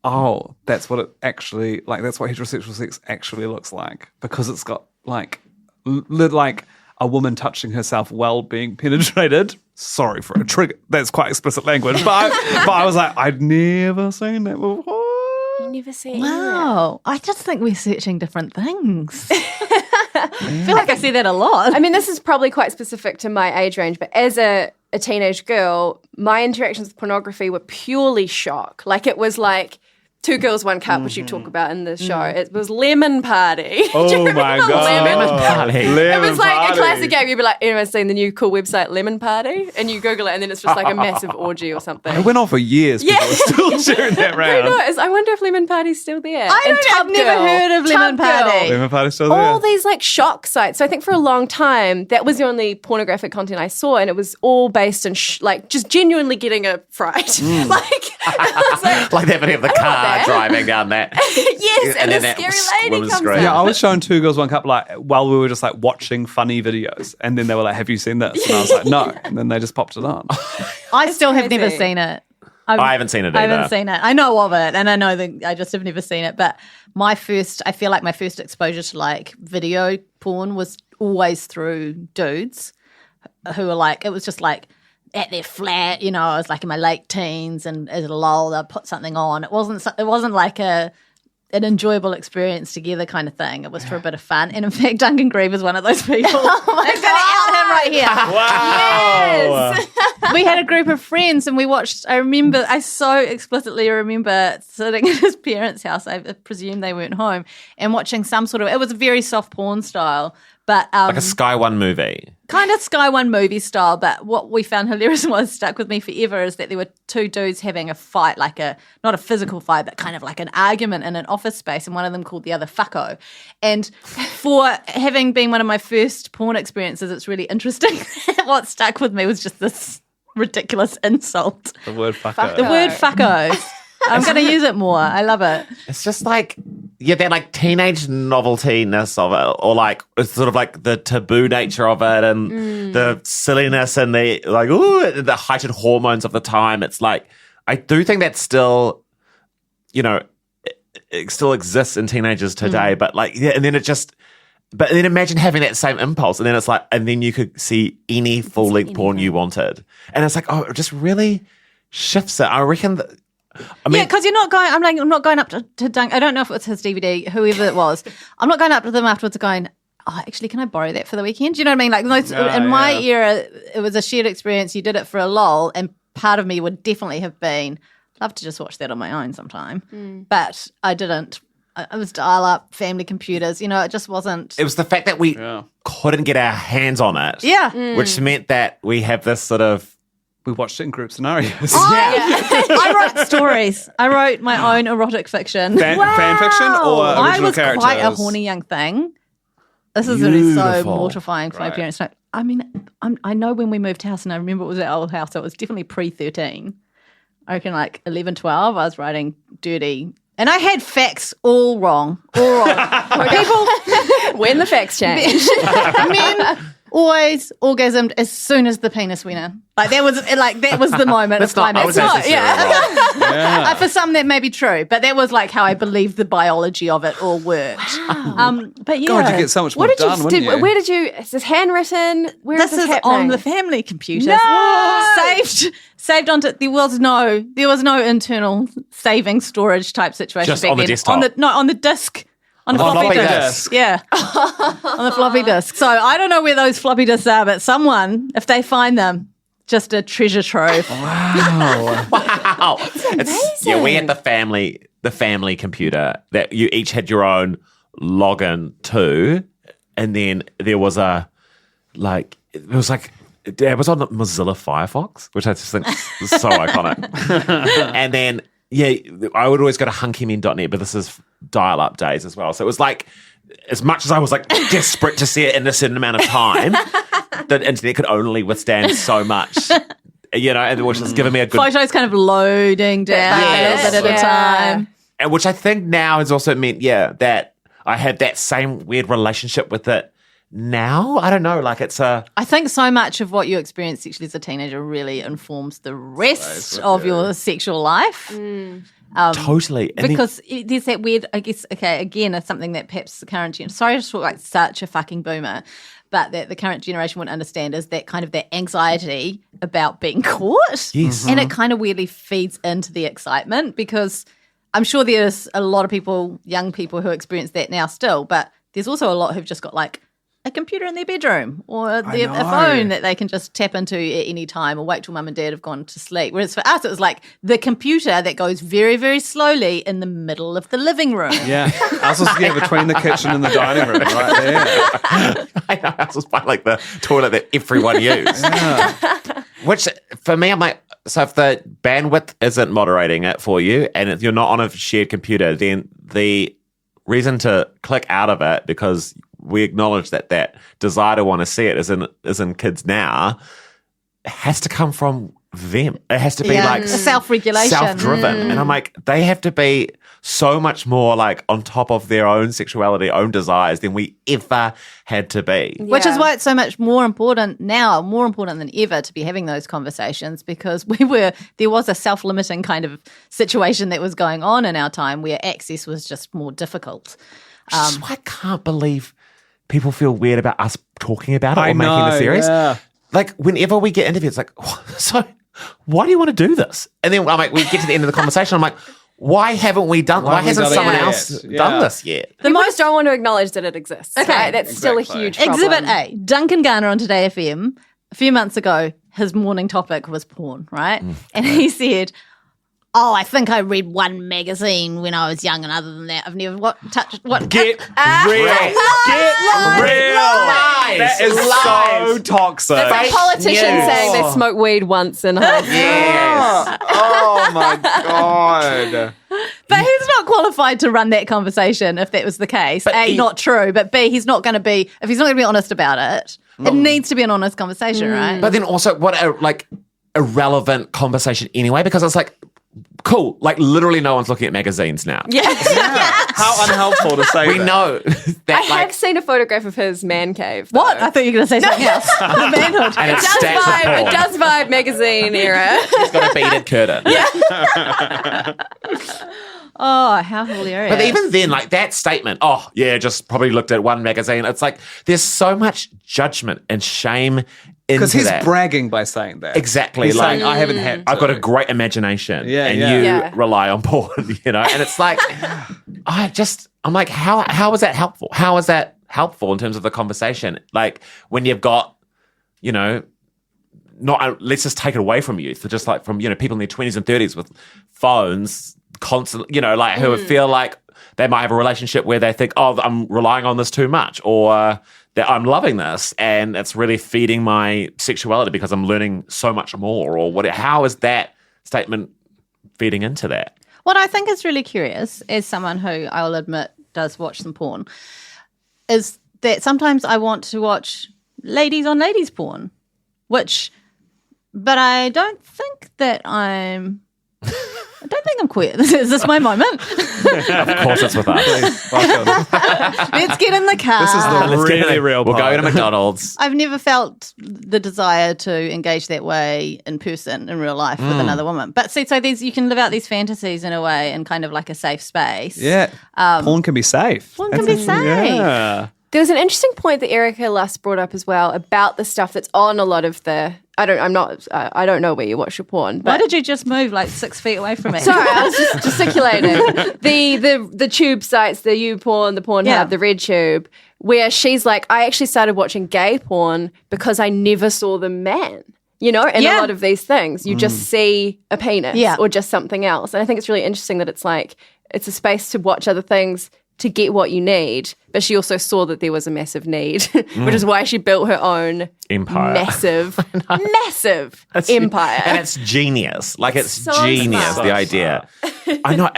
oh, that's what it actually like. That's what heterosexual sex actually looks like because it's got like like a woman touching herself while being penetrated. Sorry for a trigger. That's quite explicit language. But I was like, I'd never seen that before. You never see it. Wow. I just think we're searching different things. I feel like I see that a lot. I mean, this is probably quite specific to my age range, but as a teenage girl, my interactions with pornography were purely shock. Like it was like Two Girls, One Cup, which you talk about in the show. It was Lemon Party. Oh my God. Lemon Party. It was like a classic game. You'd be like, anyone's seen the new cool website Lemon Party? And you Google it and then it's just like a massive orgy or something. It went on for years. People were still sharing that Who around. knows? I wonder if Lemon Party's still there. I've never heard of Lemon Party. Lemon Party's still there. All these like shock sites. So I think for a long time, that was the only pornographic content I saw, and it was all based on like just genuinely getting a fright. Like, I was Like that video of the car driving down that. yes, and the then scary that lady woman's comes scream. out. Yeah, I was showing Two Girls, One Cup like while we were just like watching funny videos, and then they were like, "Have you seen this?" And I was like, "No," and then they just popped it on. I still have crazy. never seen it. I haven't seen it either. I haven't seen it. I know of it, and I know that I just have never seen it. But I feel like my first exposure to like video porn was always through dudes who were like, it was just like at their flat, you know. I was like in my late teens, and as a lull, they'd put something on. It wasn't like an enjoyable experience together kind of thing. It was for a bit of fun. And in fact, Duncan Grieve was one of those people. Oh my I'm going to out him right here. Wow. Yes. We had a group of friends and we watched, I so explicitly remember sitting in his parents' house, I presume they weren't home, and watching some sort of, it was a very soft porn style, but Like a Sky One movie. kind of Sky One movie style. But what we found hilarious and what stuck with me forever is that there were two dudes having a fight, like not a physical fight, but kind of like an argument in an office space, and one of them called the other fucko. And for having been one of my first porn experiences, it's really interesting. What stuck with me was just this ridiculous insult. The word fucker. The word fucko. I'm going to use it more. I love it. It's just like, yeah, that like teenage novelty-ness of it, or like it's sort of like the taboo nature of it, and the silliness and the like, the heightened hormones of the time. It's like, I do think that still, you know, it still exists in teenagers today, but like, yeah, and then it just. But then imagine having that same impulse, and then it's like, and then you could see any full-length porn you wanted, and it's like, oh, it just really shifts it. I reckon. Because you're not going. I'm not going up to Dunk. I don't know if it was his DVD, whoever it was. I'm not going up to them afterwards, going, oh, actually, can I borrow that for the weekend? Do you know what I mean? Like in my era, it was a shared experience. You did it for a lull, and part of me would definitely have been love to just watch that on my own sometime, but I didn't. It was dial-up, family computers. You know, it just wasn't. It was the fact that we couldn't get our hands on it. Yeah. Which meant that we have this sort of We watched it in group scenarios. I wrote stories. I wrote my own erotic fiction. Fan fiction or original I was characters? quite a horny young thing. This is really so Beautiful. mortifying for my parents. No, I mean, I know when we moved house, and I remember it was our old house, so it was definitely pre-13. I reckon like 11, 12, I was writing dirty. And I had facts all wrong. All wrong. People, When the facts change. men always orgasmed as soon as the penis went in. Like that was the moment That's of not, I climax. was necessarily wrong. For some that may be true, but that was like how I believed the biology of it all worked. But yeah, God, you get so much more What did done, you wouldn't do? you? Where did you? Is this handwritten? Where this is this is happening? on the family computers. No! Saved onto. There was no internal saving storage type situation. Just back on the then. desktop? On the disk. On the On floppy floppy disk. disk. Yeah. On the floppy disk. So I don't know where those floppy disks are, but someone, if they find them, just a treasure trove. Wow. Yeah, we had the family computer that you each had your own login to, and then there was it was on the Mozilla Firefox, which I just think is so iconic. And then I would always go to hunkymen.net, but this is dial-up days as well. So it was like, as much as I was like desperate to see it in a certain amount of time, the internet could only withstand so much. And which has given me a good Photos kind of loading down a little bit at a time. And which I think now has also meant, that I have that same weird relationship with it now. I don't know, like it's a... I think so much of what you experience sexually as a teenager really informs the rest of your sexual life. Totally. And Because there's that weird, I guess, again, it's something that perhaps the current generation, sorry to talk like such a fucking boomer, but that the current generation wouldn't understand is that kind of that anxiety about being caught. Yes. And it kind of weirdly feeds into the excitement because I'm sure there's a lot of people, young people who experience that now still, but there's also a lot who've just got like a computer in their bedroom or a phone that they can just tap into at any time or wait till mum and dad have gone to sleep. Whereas for us, it was like the computer that goes very, very slowly in the middle of the living room. Yeah. Ours was between the kitchen and the dining room, right there. I know, ours was by like the toilet that everyone used. Which, for me, I'm like, so if the bandwidth isn't moderating it for you and if you're not on a shared computer, then the reason to click out of it, because we acknowledge that desire to want to see it is in kids now, has to come from them. It has to be like self-regulation. Self-driven. And I'm like, they have to be so much more like on top of their own sexuality, own desires than we ever had to be. Which is why it's so much more important now, more important than ever to be having those conversations because there was a self-limiting kind of situation that was going on in our time where access was just more difficult. Which is why I can't believe people feel weird about us talking about it or making the series. Yeah. Like, whenever we get interviewed, it's like, so why do you want to do this? And then I'm like, we get to the end of the conversation, I'm like, why haven't we done? Why hasn't someone else done this yet? The most don't want to acknowledge that it exists. Okay. Right? That's still a huge problem. Exhibit A, Duncan Garner on Today FM, a few months ago, his morning topic was porn, right? And he said, I think I read one magazine when I was young, and other than that, I've never touched what. Get real. Lies. That is so toxic. It's like politicians saying they smoke weed once in high school. Yes. Oh my God. But he's not qualified to run that conversation if that was the case. But Not true. But B, he's not going to be, if he's not going to be honest about it, it needs to be an honest conversation, right? But then also, what a irrelevant conversation anyway, because it's like, cool, like literally no one's looking at magazines now. How unhelpful to say We that. know that I have seen a photograph of his man cave. Though. What? I thought you were going to say something else. The manhood. and It it's does stacked with vibe. porn. It does vibe magazine era. It's got a beaded curtain. Oh, how hilarious. But even then, like that statement, just probably looked at one magazine. It's like there's so much judgment and shame into Because he's that. bragging by saying that. Exactly. He's like, saying, I haven't had to. I've got a great imagination, Yeah, and yeah. you Yeah. rely on porn, And it's like, I'm like, how is that helpful? How is that helpful in terms of the conversation? Like when you've got, not let's just take it away from youth, so just like from people in their 20s and 30s with phones, constantly, who feel like they might have a relationship where they think, I'm relying on this too much, or that I'm loving this and it's really feeding my sexuality because I'm learning so much more, or what? How is that statement feeding into that? What I think is really curious, as someone who I'll admit does watch some porn, is that sometimes I want to watch ladies on ladies porn, but I don't think that I'm queer. Is this my moment? Of course it's with us. Welcome. Let's get in the car. This is the Let's get really in. real We'll part. go to McDonald's. I've never felt the desire to engage that way in person, in real life, with another woman. But see, so you can live out these fantasies in a way in kind of like a safe space. Yeah. Porn can be safe. Porn can be safe. Yeah. There was an interesting point that Erica Luss brought up as well about the stuff that's on a lot of the. I don't know where you watch your porn. But Why did you just move like 6 feet away from me? Sorry, I was just gesticulating. The tube sites, the YouPorn, the Pornhub, Yeah. the RedTube, where she's like, I actually started watching gay porn because I never saw the man. In Yeah. a lot of these things, you just see a penis or just something else. And I think it's really interesting that it's like, it's a space to watch other things to get what you need. But she also saw that there was a massive need, which is why she built her own Empire. massive empire. And it's genius. Like, it's So genius, smart. the idea. I know,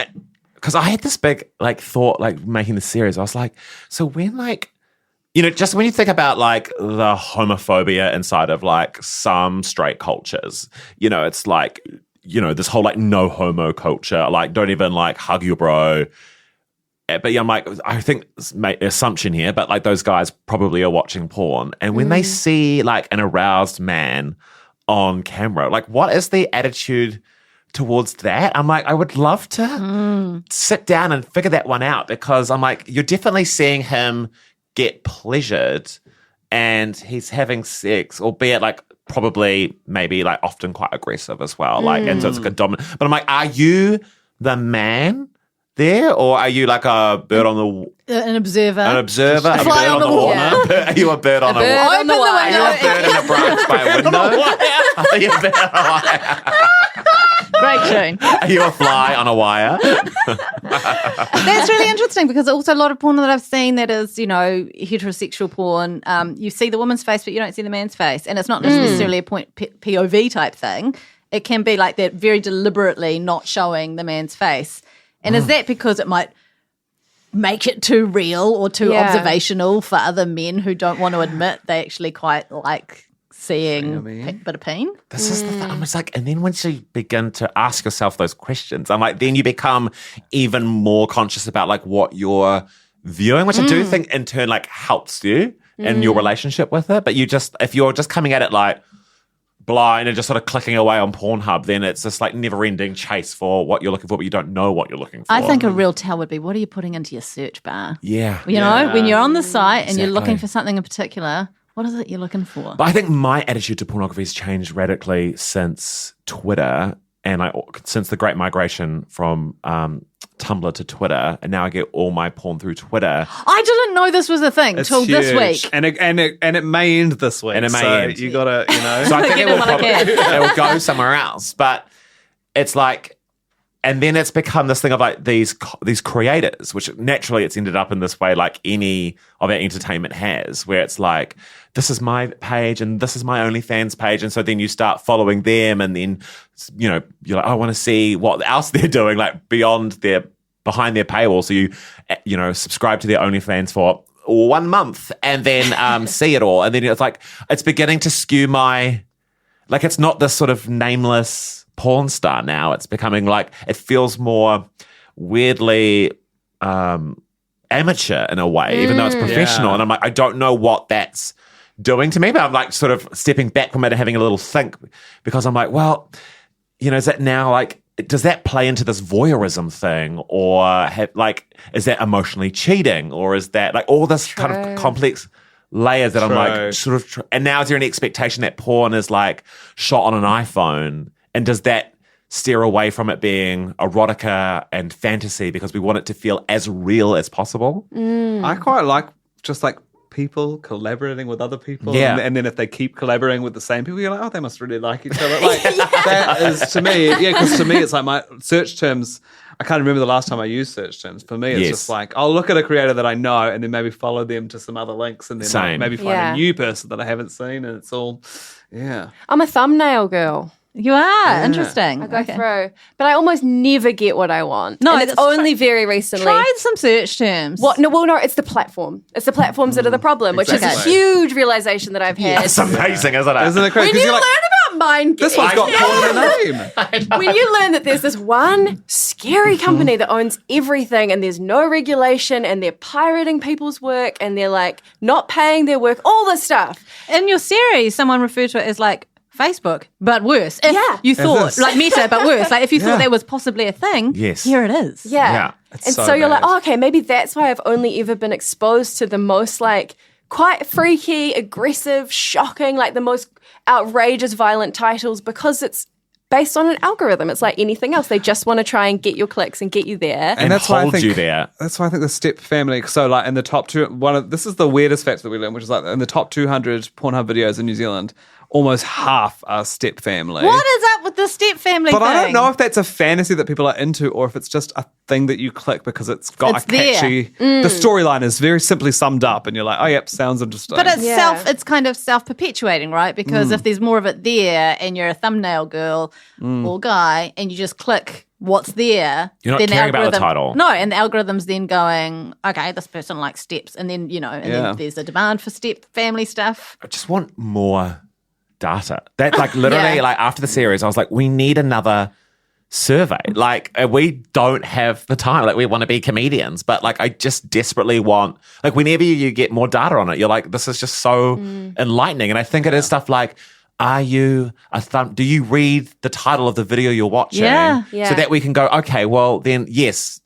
because I had this big, thought, making the series. I was like, so when, just when you think about, the homophobia inside of, some straight cultures, it's like, this whole, no homo culture, don't even, hug your bro. But yeah, I'm like, I think it's assumption here, but those guys probably are watching porn. And when they see an aroused man on camera, what is the attitude towards that? I'm like, I would love to sit down and figure that one out, because I'm like, you're definitely seeing him get pleasured and he's having sex, albeit probably maybe often quite aggressive as well. And so it's a dominant. But I'm like, are you the man there, or are you a bird on the An observer. a bird fly on the wall. Are you a bird on a bird wall? on the Open the wire. window. Are you a bird in a branch by a window? Are you a bird on a wire? Great tune. Are you a fly on a wire? That's really interesting, because also a lot of porn that I've seen that is, heterosexual porn, you see the woman's face, but you don't see the man's face. And it's not necessarily a POV type thing. It can be like that, very deliberately not showing the man's face. And is that because it might make it too real or too observational for other men who don't want to admit they actually quite like seeing a bit of pain? This is the thing. I'm just and then once you begin to ask yourself those questions, I'm like, then you become even more conscious about what you're viewing, which I do think in turn helps you in your relationship with it. But if you're just coming at it blind and just sort of clicking away on Pornhub, then it's this never-ending chase for what you're looking for, but you don't know what you're looking for. I think a real tell would be, what are you putting into your search bar? Yeah. You know, when you're on the site and you're looking Exactly. for something in particular, what is it you're looking for? But I think my attitude to pornography has changed radically since Twitter, and since the great migration from Tumblr to Twitter, and now I get all my porn through Twitter. I didn't know this was a thing It's till this huge. week. And it may end this week. And it may so end. you gotta, So I think Get it in will, when I can. it will go somewhere else. But it's and then it's become this thing of these creators, which naturally it's ended up in this way any of our entertainment has, where it's this is my page and this is my OnlyFans page. And so then you start following them, and then, you're like, I want to see what else they're doing, behind their paywall. So you subscribe to their OnlyFans for 1 month and then see it all. And then it's it's beginning to skew my, it's not this sort of nameless porn star now. It's becoming it feels more weirdly amateur in a way, even though it's professional. Yeah. And I'm I don't know what that's doing to me, but I'm sort of stepping back from it and having a little think, because I'm well, is that now does that play into this voyeurism thing, or is that emotionally cheating, or is that all this kind of complex layers that True. and now is there an expectation that porn is shot on an iPhone, and does that steer away from it being erotica and fantasy because we want it to feel as real as possible? I quite like just people collaborating with other people. Yeah. And then if they keep collaborating with the same people, you're like, oh, they must really like each other. Like that is to me, because to me it's like my search terms. I can't remember the last time I used search terms. For me, it's just like, I'll look at a creator that I know and then maybe follow them to some other links and then like, maybe find a new person that I haven't seen. And it's all, I'm a thumbnail girl. You are interesting. I go through, but I almost never get what I want. No, and it's only very recently. Try some search terms. What? No, it's the platform. It's the platforms that are the problem, which is a huge realization that I've had. It's amazing, isn't it? isn't it crazy? When you You're learn like, about mind this one's got porn in the name. when you learn that there's this one scary company that owns everything and there's no regulation and they're pirating people's work and they're like not paying their work, all this stuff. In your series, someone referred to it as like Facebook, but worse. If you thought, like Meta, but worse. Like if you thought that was possibly a thing, here it is. Yeah. And so you're like, oh, okay, maybe that's why I've only ever been exposed to the most like quite freaky, aggressive, shocking, like the most outrageous, violent titles because it's based on an algorithm. It's like anything else. They just want to try and get your clicks and get you there. And that's why I think you there. That's why I think the Step family. So, like in the top this is the weirdest fact that we learned, which is like in the top 200 Pornhub videos in New Zealand, almost half are Step family. What is up with the Step family But thing? I don't know if that's a fantasy that people are into or if it's just a thing that you click because it's got a catchy. The storyline is very simply summed up, and you're like, oh, yep, sounds interesting. But it's kind of self-perpetuating, right? Because if there's more of it there and you're a thumbnail girl or guy and you just click what's there, you're not then caring about the title. No, and the algorithm's then going, okay, this person likes Steps. And then, then there's a demand for Step family stuff. I just want more data. That like literally like after the series, I was like, we need another survey. Like we don't have the time. Like we want to be comedians, but like I just desperately want like whenever you get more data on it, you're like, this is just so enlightening. And I think it is stuff like, are you do you read the title of the video you're watching? Yeah. So that we can go, okay, well then yes,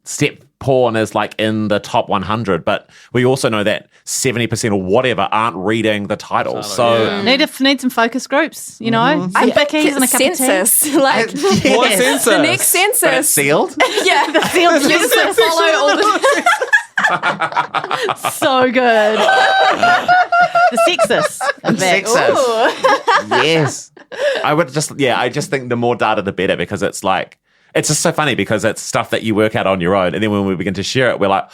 Step porn is like in the top 100, but we also know that 70% or whatever aren't reading the title. So need some focus groups, some bickies and a cup of tea. Like What census? the next census. but it's sealed. Yeah, the sealed. You just sort of follow all the. So good. The sexist. Yes. I just think the more data the better because it's like it's just so funny because it's stuff that you work out on your own. And then when we begin to share it, we're like,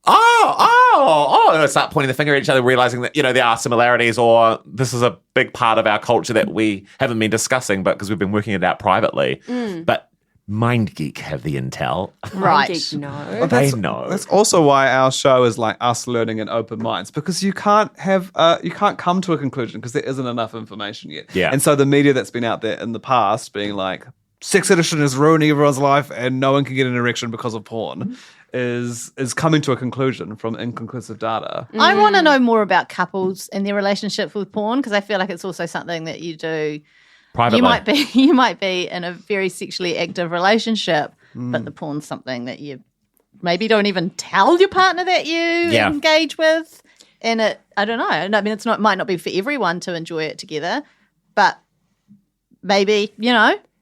and we start pointing the finger at each other, realizing that, there are similarities or this is a big part of our culture that we haven't been discussing, but because we've been working it out privately. But MindGeek have the intel. Right. MindGeek, no. Well, They know. That's also why our show is like us learning in open minds because you can't come to a conclusion because there isn't enough information yet. Yeah. And so the media that's been out there in the past being like, sex addiction is ruining everyone's life and no one can get an erection because of porn is coming to a conclusion from inconclusive data. I want to know more about couples and their relationship with porn because I feel like it's also something that you do Privately. You might be in a very sexually active relationship, but the porn's something that you maybe don't even tell your partner that you engage with. And I don't know. I mean, might not be for everyone to enjoy it together, but maybe,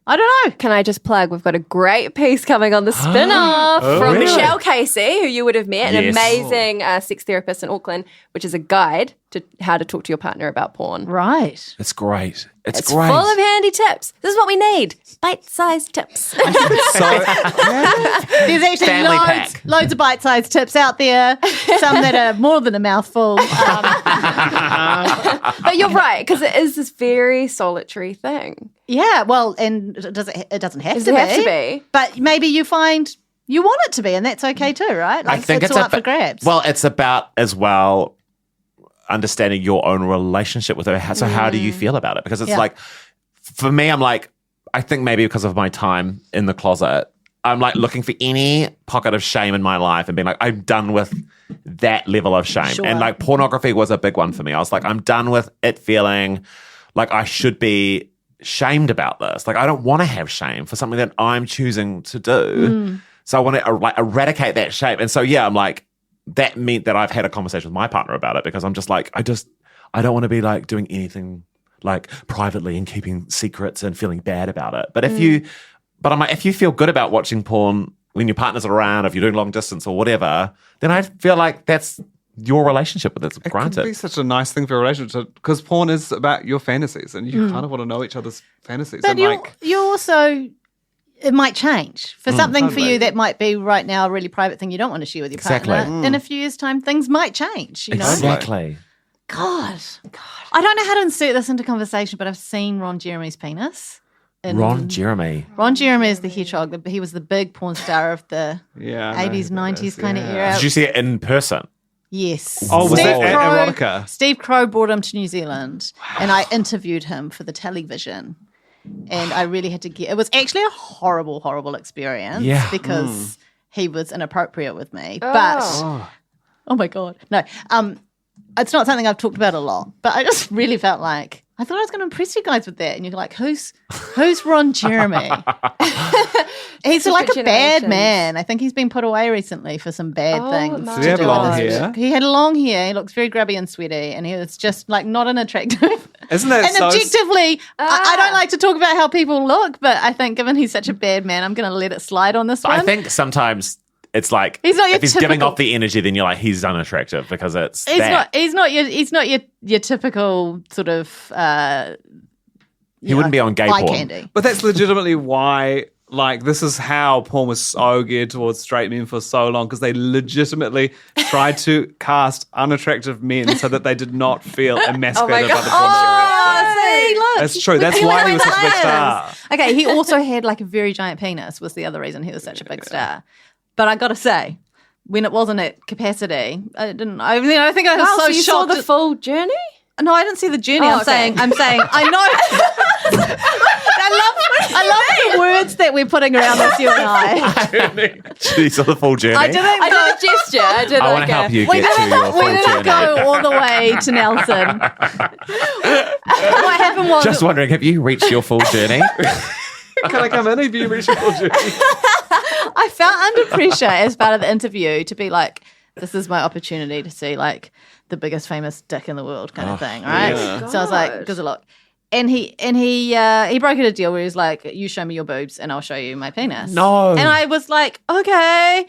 I don't know. Can I just plug? We've got a great piece coming on the spin-off from Michelle Casey, who you would have met, an amazing sex therapist in Auckland, which is a guide to how to talk to your partner about porn. Right. It's great. It's It's great. full of handy tips. This is what we need. Bite-sized tips. There's actually Family pack. loads of bite-sized tips out there, some that are more than a mouthful. But you're right, because it is this very solitary thing. Yeah, well, and it doesn't have Does to it be. have to be? But maybe you find you want it to be, and that's okay too, right? Like, I think it's all up for grabs. Well, it's about as well understanding your own relationship with her. So how do you feel about it? Because it's like, for me, I'm like, I think maybe because of my time in the closet, I'm like looking for any pocket of shame in my life and being like, I'm done with that level of shame. Sure. And like pornography was a big one for me. I was like, I'm done with it feeling like I should be shamed about this. Like, I don't want to have shame for something that I'm choosing to do. So I want to eradicate that shame. And so, I'm like, that meant that I've had a conversation with my partner about it because I'm just like, I don't want to be like doing anything like privately and keeping secrets and feeling bad about it. But I'm like, if you feel good about watching porn when your partner's around, if you're doing long distance or whatever, then I feel like that's your relationship with it. It Granted. could be such a nice thing for a relationship because porn is about your fantasies and you kind of want to know each other's fantasies. But And you also, it might change. For something for totally. you that might be right now a really private thing you don't want to share with your partner, in a few years' time, things might change, you know? Exactly. God. I don't know how to insert this into conversation, but I've seen Ron Jeremy's penis. Ron Jeremy. Ron Jeremy is the hedgehog. He was the big porn star of the Yeah, I know 80s, who that 90s is, kind of yeah. era. Did you see it in person? Yes. Oh, was Steve that Crow- erotica? Steve Crow brought him to New Zealand, and I interviewed him for the television. And I really had to get. It was actually a horrible, horrible experience. Yeah. Because he was inappropriate with me. But oh my god, no. It's not something I've talked about a lot. But I just really felt like I thought I was going to impress you guys with that, and you're like, who's Ron Jeremy? He's like a bad generations. man. I think he's been put away recently for some bad things. my to Did he have do long with his- hair? He had long hair. He looks very grubby and sweaty, and he was just like not an attractive. Isn't that And so? objectively, I don't like to talk about how people look, but I think given he's such a bad man, I'm going to let it slide on this But one. I think sometimes it's like He's not your if he's giving typical- off the energy, then you're like, he's unattractive because it's he's that. He's not your typical sort of. He wouldn't be on gay eye porn. candy. But that's legitimately why, like, this is how porn was so geared towards straight men for so long, because they legitimately tried to cast unattractive men so that they did not feel emasculated by the porn. Oh, see, look. That's true. That's why he was such a big star. Okay, he also had like a very giant penis. Was the other reason he was such a big star. But I got to say, when it wasn't at capacity, I didn't. I think I was Wow, so so you saw shocked. the full journey? No, I didn't see the journey. Oh, I'm saying I know. I love the words that we're putting around this, you and I. He saw the full journey. I didn't I go. did a gesture. I did I want like to help a, you We get to your didn't, full we didn't journey. go all the way to Nelson. What happened was Just wondering, have you reached your full journey? Can I come in if you reach your full journey? I felt under pressure as part of the interview to be like, this is my opportunity to see like the biggest famous dick in the world kind of thing, right? yeah. So I was like, gives a look. And he brokered a deal where he was like, you show me your boobs and I'll show you my penis. No. And I was like, okay.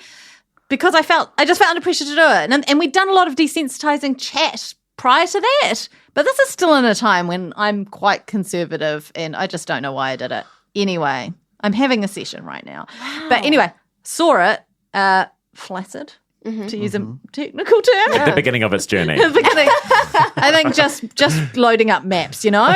Because I just felt under pressure to do it. And we'd done a lot of desensitizing chat prior to that. But this is still in a time when I'm quite conservative and I just don't know why I did it. Anyway, I'm having a session right now. But anyway, saw it, flattered, to use a technical term. At the beginning of its journey. Beginning. I think just loading up maps, you know,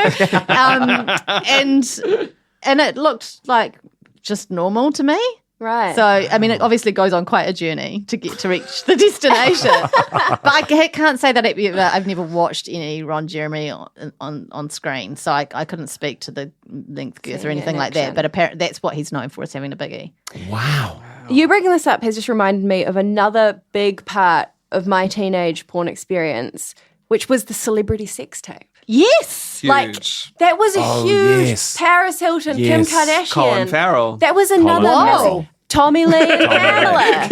and it looked like just normal to me. right. So I mean, it obviously goes on quite a journey to reach the destination. But I can't say that I've never watched any Ron Jeremy on screen, so I couldn't speak to the length, girth, or Seeing it anything in like that. action. But apparently, that's what he's known for, is having a biggie. Wow. You bringing this up has just reminded me of another big part of my teenage porn experience, which was the celebrity sex tape. Yes. Like, Huge. that was a huge yes. Paris Hilton, Yes. Kim Kardashian. Colin Farrell. That was another Colin massive- Farrell. Tommy Lee and Pamela.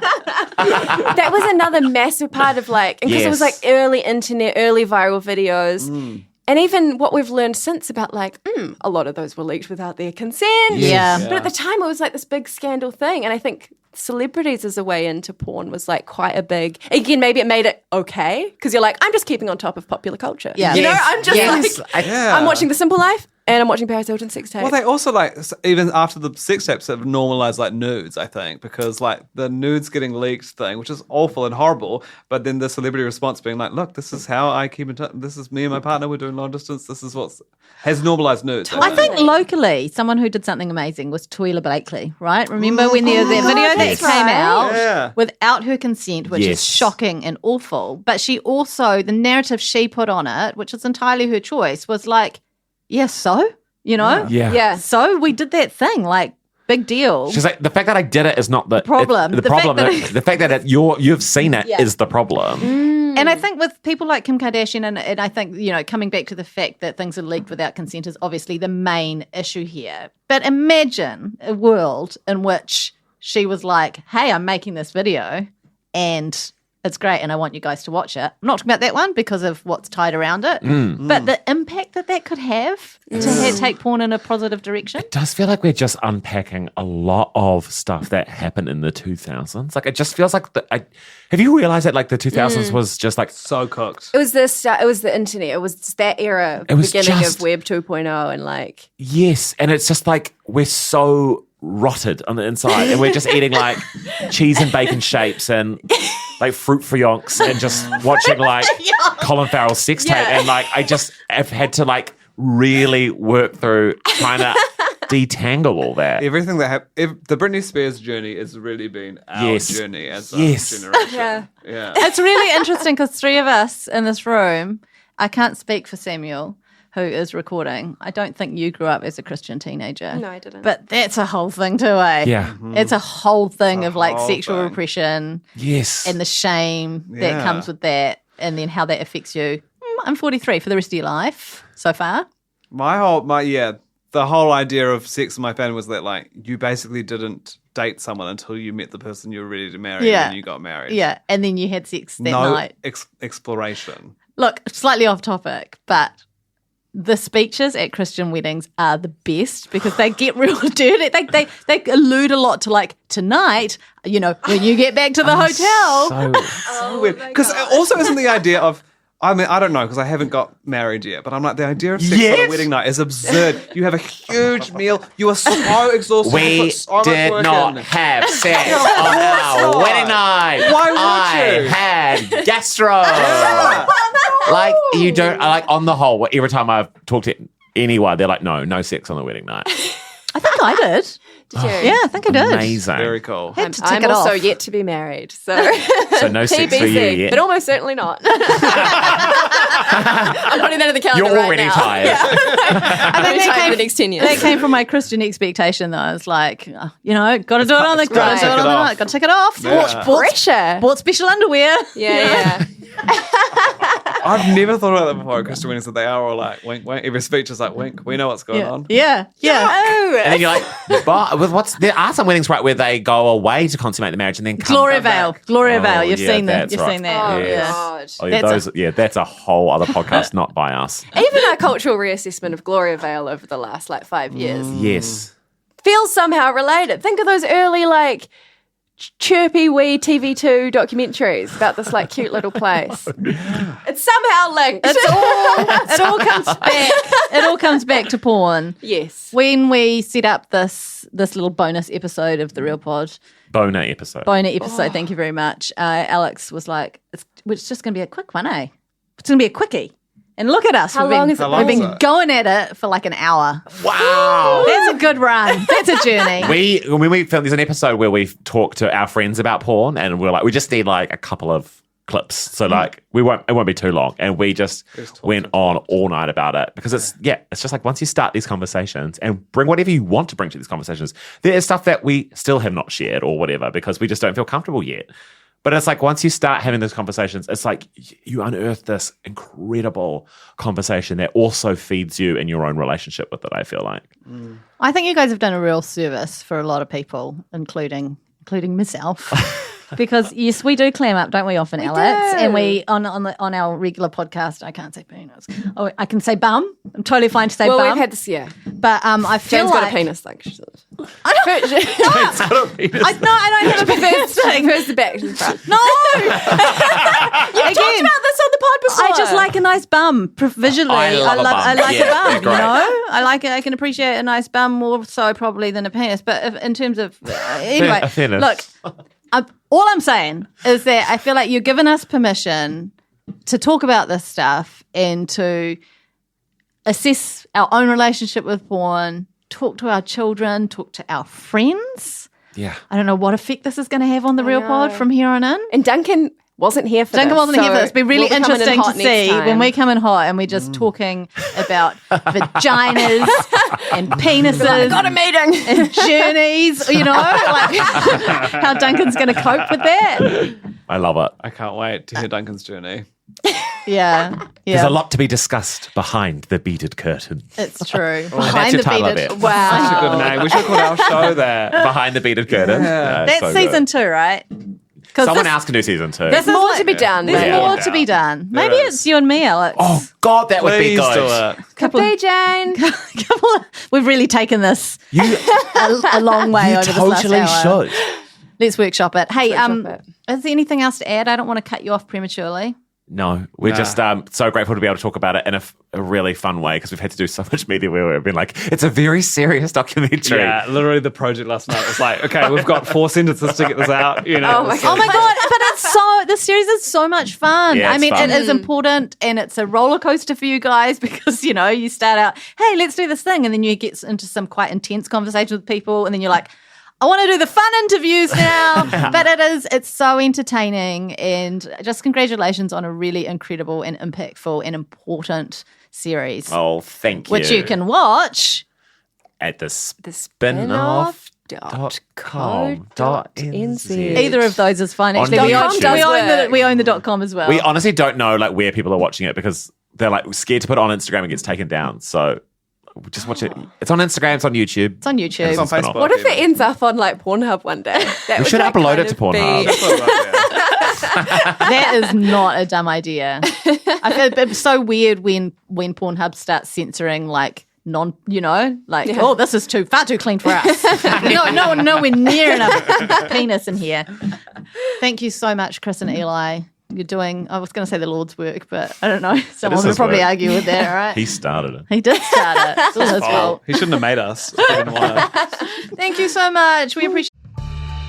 That was another massive part of like, because it was like Yes. early internet, early viral videos. And even what we've learned since about like, a lot of those were leaked without their consent. Yeah. But at the time, it was like this big scandal thing. And I think celebrities as a way into porn was like quite a big, again, maybe it made it okay. Because you're like, I'm just keeping on top of popular culture. Yeah. You know, Yes. I'm just Yes. like, Yeah. I'm watching The Simple Life and I'm watching Paris Hilton sex tape. Well, they also like even after the sex tapes have normalized like nudes, I think, because like the nudes getting leaked thing, which is awful and horrible, but then the celebrity response being like, "Look, this is how I keep in touch. This is me and my partner. We're doing long distance. This is what has normalized nudes." I think locally, someone who did something amazing was Twyla Blakely, right? Remember when there was that video that that's came right. out Yeah. without her consent, which Yes. is shocking and awful. But she also, the narrative she put on it, which is entirely her choice, was like, yeah, so? You know? Yeah. yeah. So we did that thing, like, big deal. She's like, the fact that I did it is not the problem. The The fact problem. that- The fact that you've seen it is the problem. And I think with people like Kim Kardashian, and I think, you know, coming back to the fact that things are leaked without consent is obviously the main issue here. But imagine a world in which she was like, hey, I'm making this video and It's great, and I want you guys to watch it. I'm not talking about that one because of what's tied around it, but the impact that could have to take porn in a positive direction. It does feel like we're just unpacking a lot of stuff that happened in the 2000s. Like, it just feels like have you realized that like the 2000s was just like So cooked. It was it was the internet. It was that era, It was beginning just- of Web 2.0 and like... yes, and it's just like we're so rotted on the inside, and we're just eating like cheese and bacon shapes and like fruit friands and just watching like Colin Farrell's sex tape, and like I just have had to like really work through trying to detangle all that. Everything that the Britney Spears journey has really been our journey as a generation. Yeah. Yeah. It's really interesting because three of us in this room, I can't speak for Samuel, who is recording. I don't think you grew up as a Christian teenager. No, I didn't. But that's a whole thing too, eh? Yeah. It's a whole thing of like whole sexual thing. repression Yes. and the shame that Yeah. comes with that, and then how that affects you. I'm 43 for the rest of your life so far. The whole idea of sex in my family was that like you basically didn't date someone until you met the person you were ready to marry Yeah. and then you got married. Yeah, and then you had sex that No night. exploration. Look, slightly off topic, but the speeches at Christian weddings are the best because they get real dirty. They allude a lot to like tonight, you know, when you get back to the hotel. So weird. Because also isn't the idea of, I mean, I don't know because I haven't got married yet, but I'm like, the idea of sex on a wedding night is absurd. You have a huge meal. You are so exhausted. You We put so much did work not in. have sex on our wedding night. Why would I you? had gastro. Like, you don't, like, on the whole, every time I've talked to anyone, they're like, no sex on the wedding night. I think I did. Did you? Yeah, I think I did. Amazing. Very cool. Had to tick I'm it also off. yet to be married, so So no sex for you TBC, yet. but almost certainly not. I'm putting that in the calendar You're right already now. tired. I think Retired for the next 10 years. That came from my Christian expectation, though. I was like, you know, got to do it on the it's gotta tick it off. night. Got to tick it off. Yeah. Pressure. Bought special underwear. Yeah. I've never thought about that before at Christian weddings, that they are all like, wink, wink. Every speech is like, wink. We know what's going on. Yeah. And then you're like, but there are some weddings, right, where they go away to consummate the marriage and then come Gloria back. Vale. Gloria Oh, Vale. You've yeah, seen that. that's You've right. seen that. Oh, Yes. God. Oh, yeah, That's that's a whole other podcast, not by us. Even our cultural reassessment of Gloria Vale over the last 5 years Yes. feels somehow related. Think of those early chirpy wee TV2 documentaries about this cute little place. It's somehow linked. It all comes back. It all comes back to porn. Yes. When we set up this little bonus episode of the Real Pod, Boner episode. thank you very much. Alex was like, it's just going to be a quick one, eh? It's going to be a quickie. And look at us. How long is it? We've been is it? going at it for an hour. Wow. That's a good run. That's a journey. When we filmed, there's an episode where we talk to our friends about porn, and we're like, we just need a couple of clips, so it won't be too long, and we just went on all night about it because it's just once you start these conversations and bring whatever you want to bring to these conversations, there is stuff that we still have not shared or whatever because we just don't feel comfortable yet. But it's once you start having those conversations, it's you unearth this incredible conversation that also feeds you in your own relationship with it, I feel like. I think you guys have done a real service for a lot of people, including myself. Because yes, we do clam up, don't we? Often, Alex, do. and we on our regular podcast. I can't say penis. Oh, I can say bum. I'm totally fine to say Well, bum. we've had this, but I feel Jen's like got a penis, she said. I don't have a penis. First the back to the front. No. You've talked about this on the pod before. I just like a nice bum visually. I love a bum. I like Yeah, a bum. they're You great. know, I like it. I can appreciate a nice bum more so probably than a penis. But in terms of anyway, Fairness. look, all I'm saying is that I feel like you're giving us permission to talk about this stuff and to assess our own relationship with porn, talk to our children, talk to our friends. Yeah. I don't know what effect this is going to have on the Real Pod from here on in. And Duncan wasn't here for Duncan this. wasn't here for this. It'd be really we'll be coming in interesting to hot next see time. when we come in hot and we're just talking about vaginas and penises I got a meeting. and journeys, how Duncan's going to cope with that. I love it. I can't wait to hear Duncan's journey. Yeah. There's a lot to be discussed behind the beaded curtain. It's true. that's Behind your the title of beaded. it. That's a Wow. good name. We should call our show that. Behind the beaded curtain. Yeah. That's so season good. 2, right? Someone else can do season 2. There's more to be done. There's Yeah. more to be done. Maybe There is. it's you and me, Alex. Oh, God, that would be Please good. do it. Couple Hey, Jane. We've really taken this You, a long way over this last totally hour. should. Let's workshop it. Hey, Workshop it. is there anything else to add? I don't want to cut you off prematurely. No, we're just so grateful to be able to talk about it in a really fun way because we've had to do so much media where we've been like, it's a very serious documentary. Yeah, literally the project last night was like, okay, we've got 4 sentences to get this out. You know, Oh my Oh my God, but this series is so much fun. Yeah, I it's mean, fun. it is important and it's a roller coaster for you guys because, you start out, hey, let's do this thing. And then you get into some quite intense conversations with people. And then you're like, I want to do the fun interviews now. But it's so entertaining. And just congratulations on a really incredible and impactful and important series, Oh, thank you. which you can watch. at the spinoff.co.nz. Either of those is fine. Actually, On we YouTube. own, we own the .com as well. We honestly don't know like where people are watching it because they're like scared to put it on Instagram and gets taken down. So we just watch it. It's on Instagram. It's on YouTube. It's on YouTube. it's on Facebook. What if it ends up on like Pornhub one day? That We would, should like, upload kind it to of Pornhub. That is not a dumb idea. I feel it's so weird when Pornhub starts censoring like oh, this is far too clean for us. Nowhere near enough penis in here. Thank you so much, Chris and Eli. You're doing, I was going to say the Lord's work, but I don't know. Someone is would his probably work. argue with that, all right? He started it. He did start it. It's all his fault. He shouldn't have made us. He didn't want to. Thank you so much. We appreciate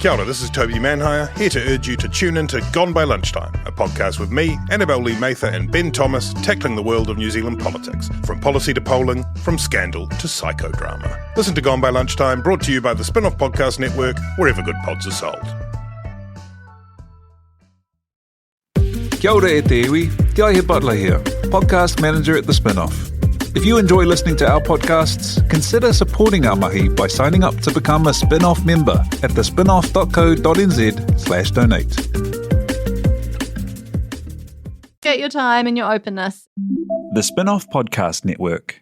Kia ora, this is Toby Manhire, here to urge you to tune in to Gone by Lunchtime, a podcast with me, Annabelle Lee Mather and Ben Thomas, tackling the world of New Zealand politics, from policy to polling, from scandal to psychodrama. Listen to Gone by Lunchtime, brought to you by the Spin-Off Podcast Network, wherever good pods are sold. Kia ora e te iwi, Te Aihe Butler here, podcast manager at The Spin-Off. If you enjoy listening to our podcasts, consider supporting our mahi by signing up to become a Spin-Off member at thespinoff.co.nz/donate. your time and your openness. The Spin-Off Podcast Network.